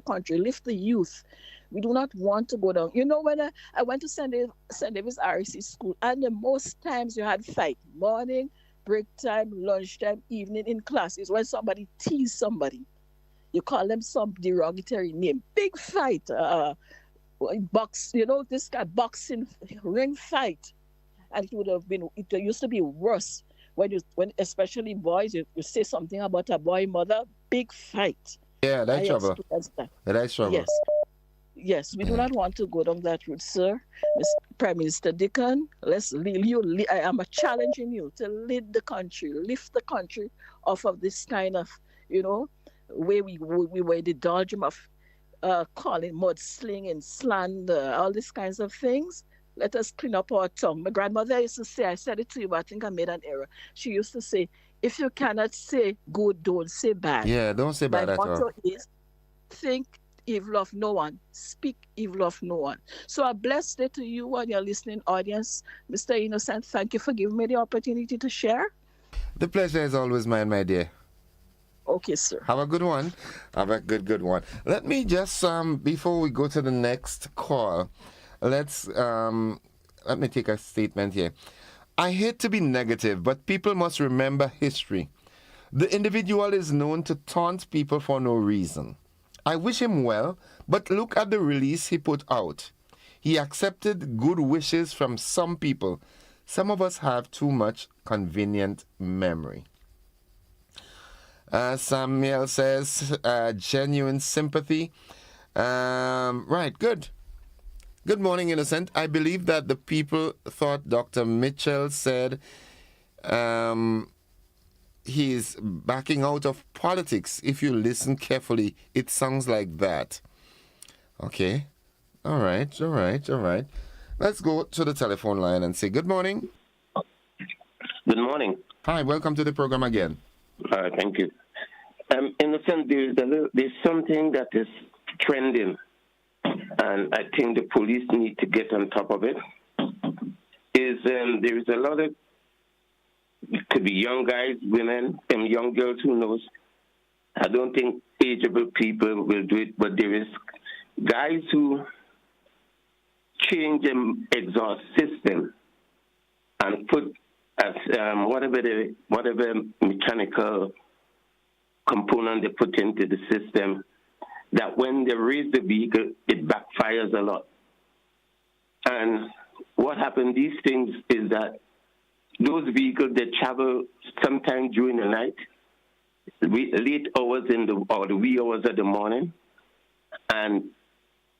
the youth. We do not want to go down. When I went to St. David's REC school, and the most times you had fight, morning, break time, lunchtime, evening in class, is when somebody teased somebody. You call them some derogatory name. Big fight. This guy boxing ring fight, and it used to be worse when especially boys, you say something about a boy mother, big fight. Yeah, that's trouble. That's trouble. Yes. Yes, we do not want to go down that route, sir. Prime Minister Dickon, I am challenging you to lead the country, lift the country off of this kind of, way we were in the doldrum of calling mudslinging, slander, all these kinds of things. Let us clean up our tongue. My grandmother used to say, I said it to you, but I think I made an error. She used to say, if you cannot say good, don't say bad. Yeah, don't say bad My at all. motto is, think evil of no one, speak evil of no one. So a blessed day to you and your listening audience. Mr. Innocent, thank you for giving me the opportunity to share. The pleasure is always mine, my dear. Okay, sir. Have a good one. Have a good one. Let me just, before we go to the next call, let me take a statement here. I hate to be negative, but people must remember history. The individual is known to taunt people for no reason. I wish him well, but look at the release he put out. He accepted good wishes from some people. Some of us have too much convenient memory. Samuel says, genuine sympathy. Right, good. Good morning, Innocent. I believe that the people thought Dr. Mitchell said he's backing out of politics. If you listen carefully, it sounds like that. Okay. All right. Let's go to the telephone line and say good morning. Good morning. Hi, welcome to the program again. Thank you. In a sense, there's something that is trending, and I think the police need to get on top of it. There is a lot of, it could be young guys, women, and young girls, who knows. I don't think ageable people will do it, but there is guys who change the exhaust system and put as whatever mechanical component they put into the system, that when they raise the vehicle, it backfires a lot. And what happened, these things, is that those vehicles, they travel sometime during the night, late hours or the wee hours of the morning, and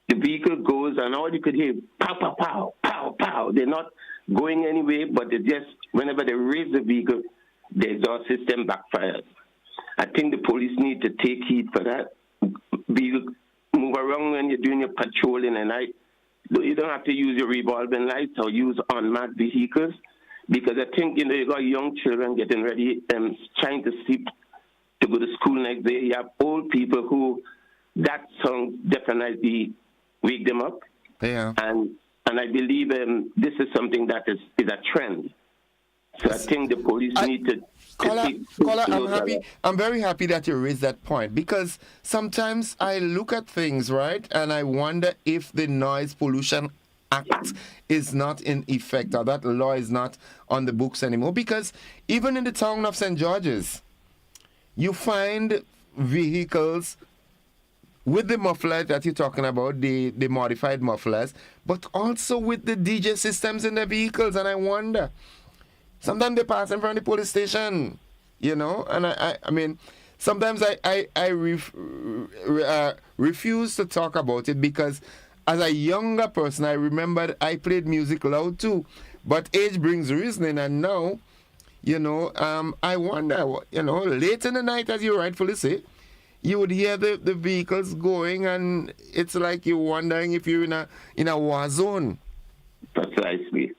the vehicle goes, and all you could hear, pow, pow, pow, pow, pow. They're not going anywhere, but they just, whenever they raise the vehicle, the exhaust system backfires. I think the police need to take heed for that. Move around when you're doing your patrol in the night. You don't have to use your revolving lights or use unmanned vehicles, because I think, you got young children getting ready and trying to sleep to go to school next day. You have old people who that song definitely wake them up. Yeah. And I believe this is something that is a trend. So I think the police need to... Caller, I'm very happy that you raised that point, because sometimes I look at things, right, and I wonder if the Noise Pollution Act is not in effect, or that law is not on the books anymore, because even in the town of St. George's, you find vehicles with the muffler that you're talking about, the modified mufflers, but also with the DJ systems in the vehicles, and I wonder... Sometimes they pass in front of the police station, and I mean, sometimes I refuse to talk about it, because as a younger person, I remember I played music loud too, but age brings reasoning, and now, I wonder, late in the night, as you rightfully say, you would hear the vehicles going, and it's like you're wondering if you're in a war zone. Precisely.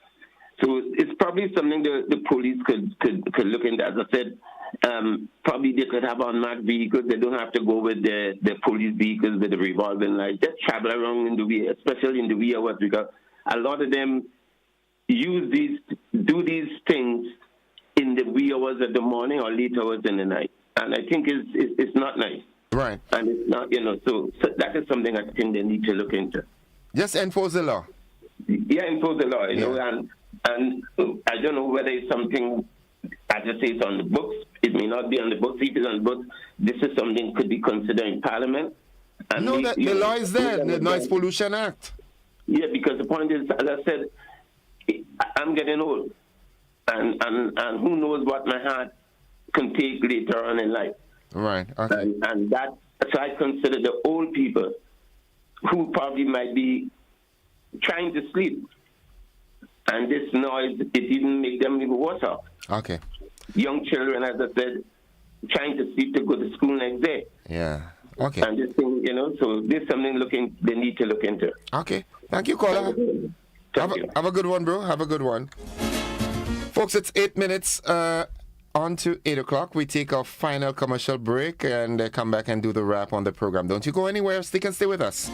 So it's probably something the police could look into. As I said, probably they could have unmarked vehicles. They don't have to go with the police vehicles with the revolving lights. Just travel around in the wee, especially in the wee hours, because a lot of them do these things in the wee hours of the morning or late hours in the night. And I think it's not nice. Right. And it's not, so that is something I think they need to look into. Just enforce the law. Yeah, enforce the law, and I don't know whether it's something, I just say it's on the books. It may not be on the books. If it's on the books, this is something could be considered in Parliament. And no, the law is there, the Noise Pollution Act. Yeah, because the point is, as I said, I'm getting old. And who knows what my heart can take later on in life. Right, okay. And that, so I consider the old people who probably might be trying to sleep. And this noise, it even make them even worse off. Okay. Young children, as I said, trying to sleep to go to school next day. Yeah. Okay. And this thing, so there's something they need to look into. Okay. Thank you, caller. Have a good one, bro. Have a good one. Folks, it's 8 minutes on to 8 o'clock. We take our final commercial break and come back and do the wrap on the program. Don't you go anywhere. Stick and stay with us.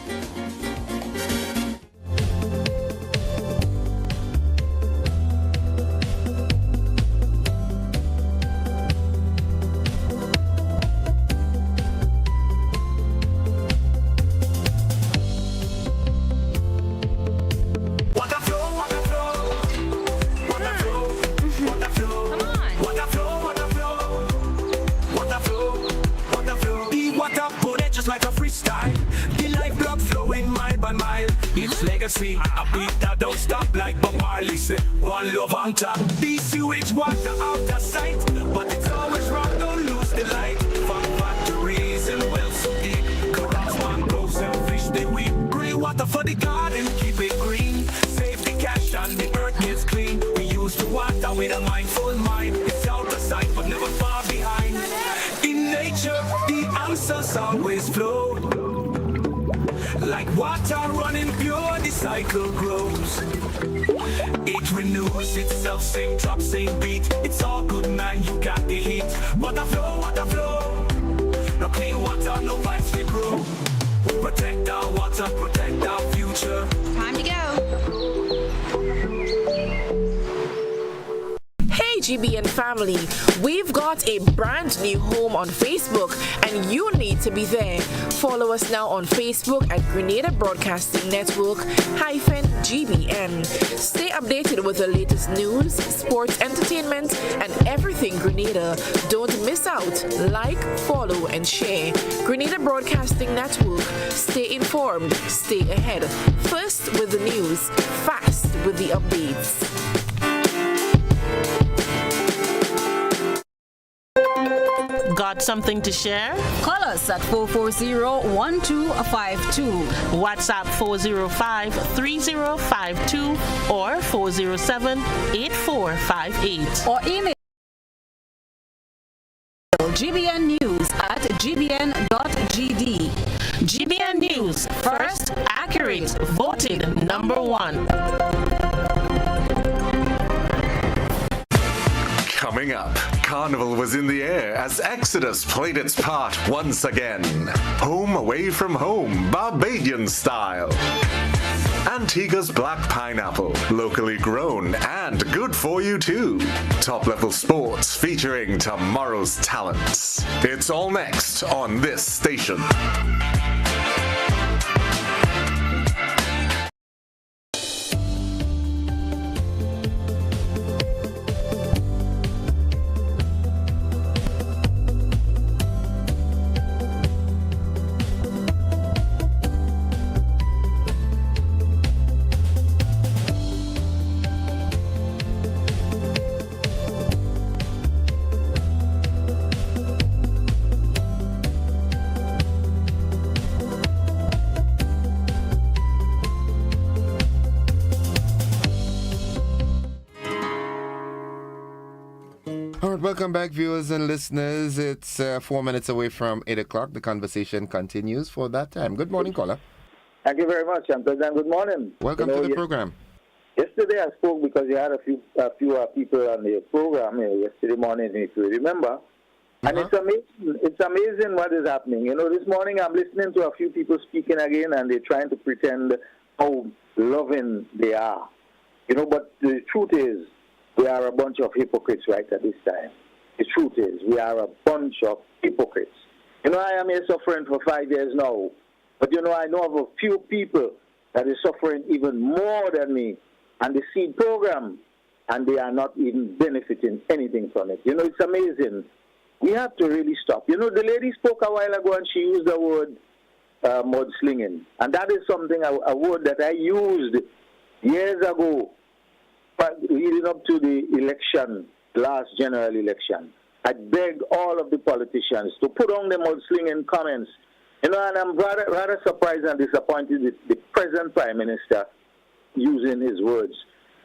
I beat that don't stop like Bob Marley said. One love on top. DCH water out of sight, but it's always wrong. Don't lose the light. From factories and wells so deep. Corrupts mangroves and fish they weep. Grey water for the garden, keep it green. Save the cash and the earth gets clean. We use the water with a mindful mind. It's out of sight but never far behind. In nature, the answers always flow. Like water running pure, the cycle grows. It renews itself, same drop, same beat. It's all good, man, you got the heat. Water flow. No clean water, no vibes to grow. Protect our water, protect our future. Time to go. Hey GBN family, we've got a brand new home on Facebook and you need to be there. Follow us now on Facebook at Grenada Broadcasting Network -GBN. Stay updated with the latest news, sports, entertainment, and everything Grenada. Don't miss out. Like, follow, and share. Grenada Broadcasting Network. Stay informed, stay ahead. First with the news, fast with the updates. Got something to share? Call us at 440-1252. WhatsApp 405-3052 or 407-8458. Or email gbnnews@gbn.gd. GBN News, first, accurate, voted #1. Coming up, Carnival was in the air as Exodus played its part once again. Home away from home, Barbadian style. Antigua's black pineapple, locally grown and good for you too. Top-level sports featuring tomorrow's talents. It's all next on this station. Welcome back, viewers and listeners. It's 4 minutes away from 8 o'clock. The conversation continues for that time. Good morning, caller. Thank you very much, and President. Good morning. Welcome to the program. Yesterday I spoke because you had a few people on the program yesterday morning, if you remember. And it's amazing what is happening. This morning I'm listening to a few people speaking again, and they're trying to pretend how loving they are. But the truth is, we are a bunch of hypocrites right at this time. The truth is, we are a bunch of hypocrites. I am here suffering for 5 years now. But, I know of a few people that is suffering even more than me. And the seed program, and they are not even benefiting anything from it. It's amazing. We have to really stop. The lady spoke a while ago, and she used the word mudslinging. And that is something, a word that I used years ago, leading up to the election, last general election. I begged all of the politicians to put on the mudslinging comments You know, and I'm rather surprised and disappointed with the present Prime Minister using his words.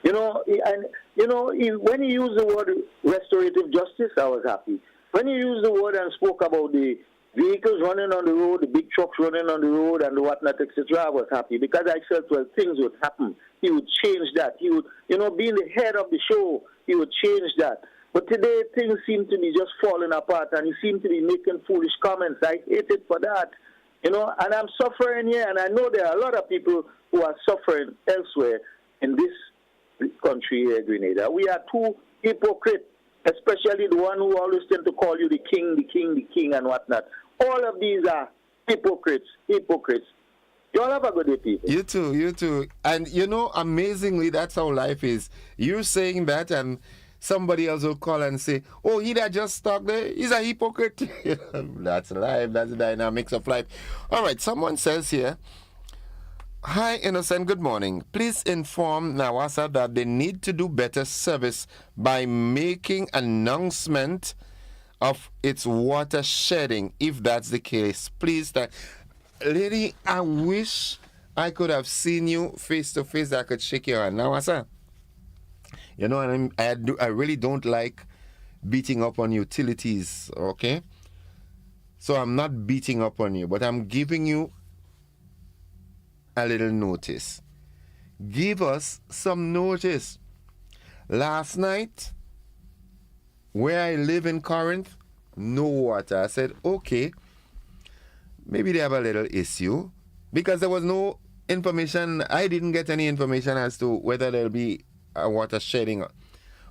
You know, when he used the word restorative justice, I was happy. When he used the word and spoke about the vehicles running on the road, the big trucks running on the road and the whatnot, etc., I was happy because I felt, well, things would happen. He would change that. He would, being the head of the show, he would change that. But today, things seem to be just falling apart, and he seemed to be making foolish comments. I hate it for that. And I'm suffering here, and I know there are a lot of people who are suffering elsewhere in this country here, Grenada. We are too hypocrite, especially the one who always tend to call you the king, and whatnot. All of these are hypocrites. You all have a good day, people. You too. And amazingly, that's how life is. You're saying that, and somebody else will call and say, oh, he that just stuck there, he's a hypocrite. That's life. That's the dynamics of life. All right, someone says here, hi, Innocent, good morning. Please inform Nawasa that they need to do better service by making announcement of its water shedding, if that's the case. Please, lady, I wish I could have seen you face to face. I could shake your hand. Nawasa, I really don't like beating up on utilities, okay? So I'm not beating up on you, but I'm giving you a little notice. Give us some notice. Last night, where I live in Corinth, no water. I said, okay, maybe they have a little issue because there was no information. I didn't get any information as to whether there'll be a water shedding.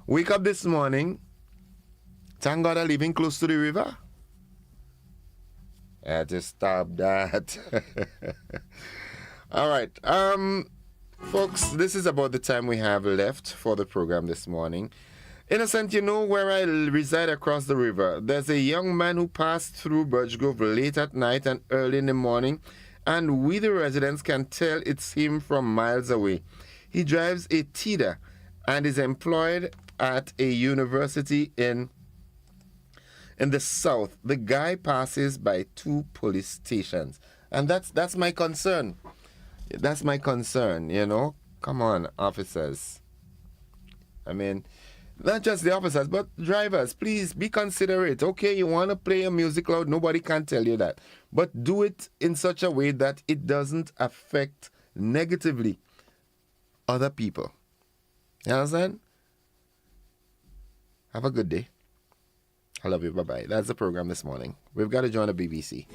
Wake up this morning, thank God I'm living close to the river. I had to stop that. All right. Folks, this is about the time we have left for the program this morning. Innocent, where I reside across the river, there's a young man who passed through Birch Grove late at night and early in the morning, and we the residents can tell it's him from miles away. He drives a Tida and is employed at a university in the south. The guy passes by 2 police stations, and that's my concern. That's my concern, Come on, officers. I mean, not just the officers, but drivers, please be considerate. Okay, you want to play your music loud, nobody can tell you that. But do it in such a way that it doesn't affect negatively other people. You understand? Have a good day. I love you. Bye-bye. That's the program this morning. We've got to join the BBC.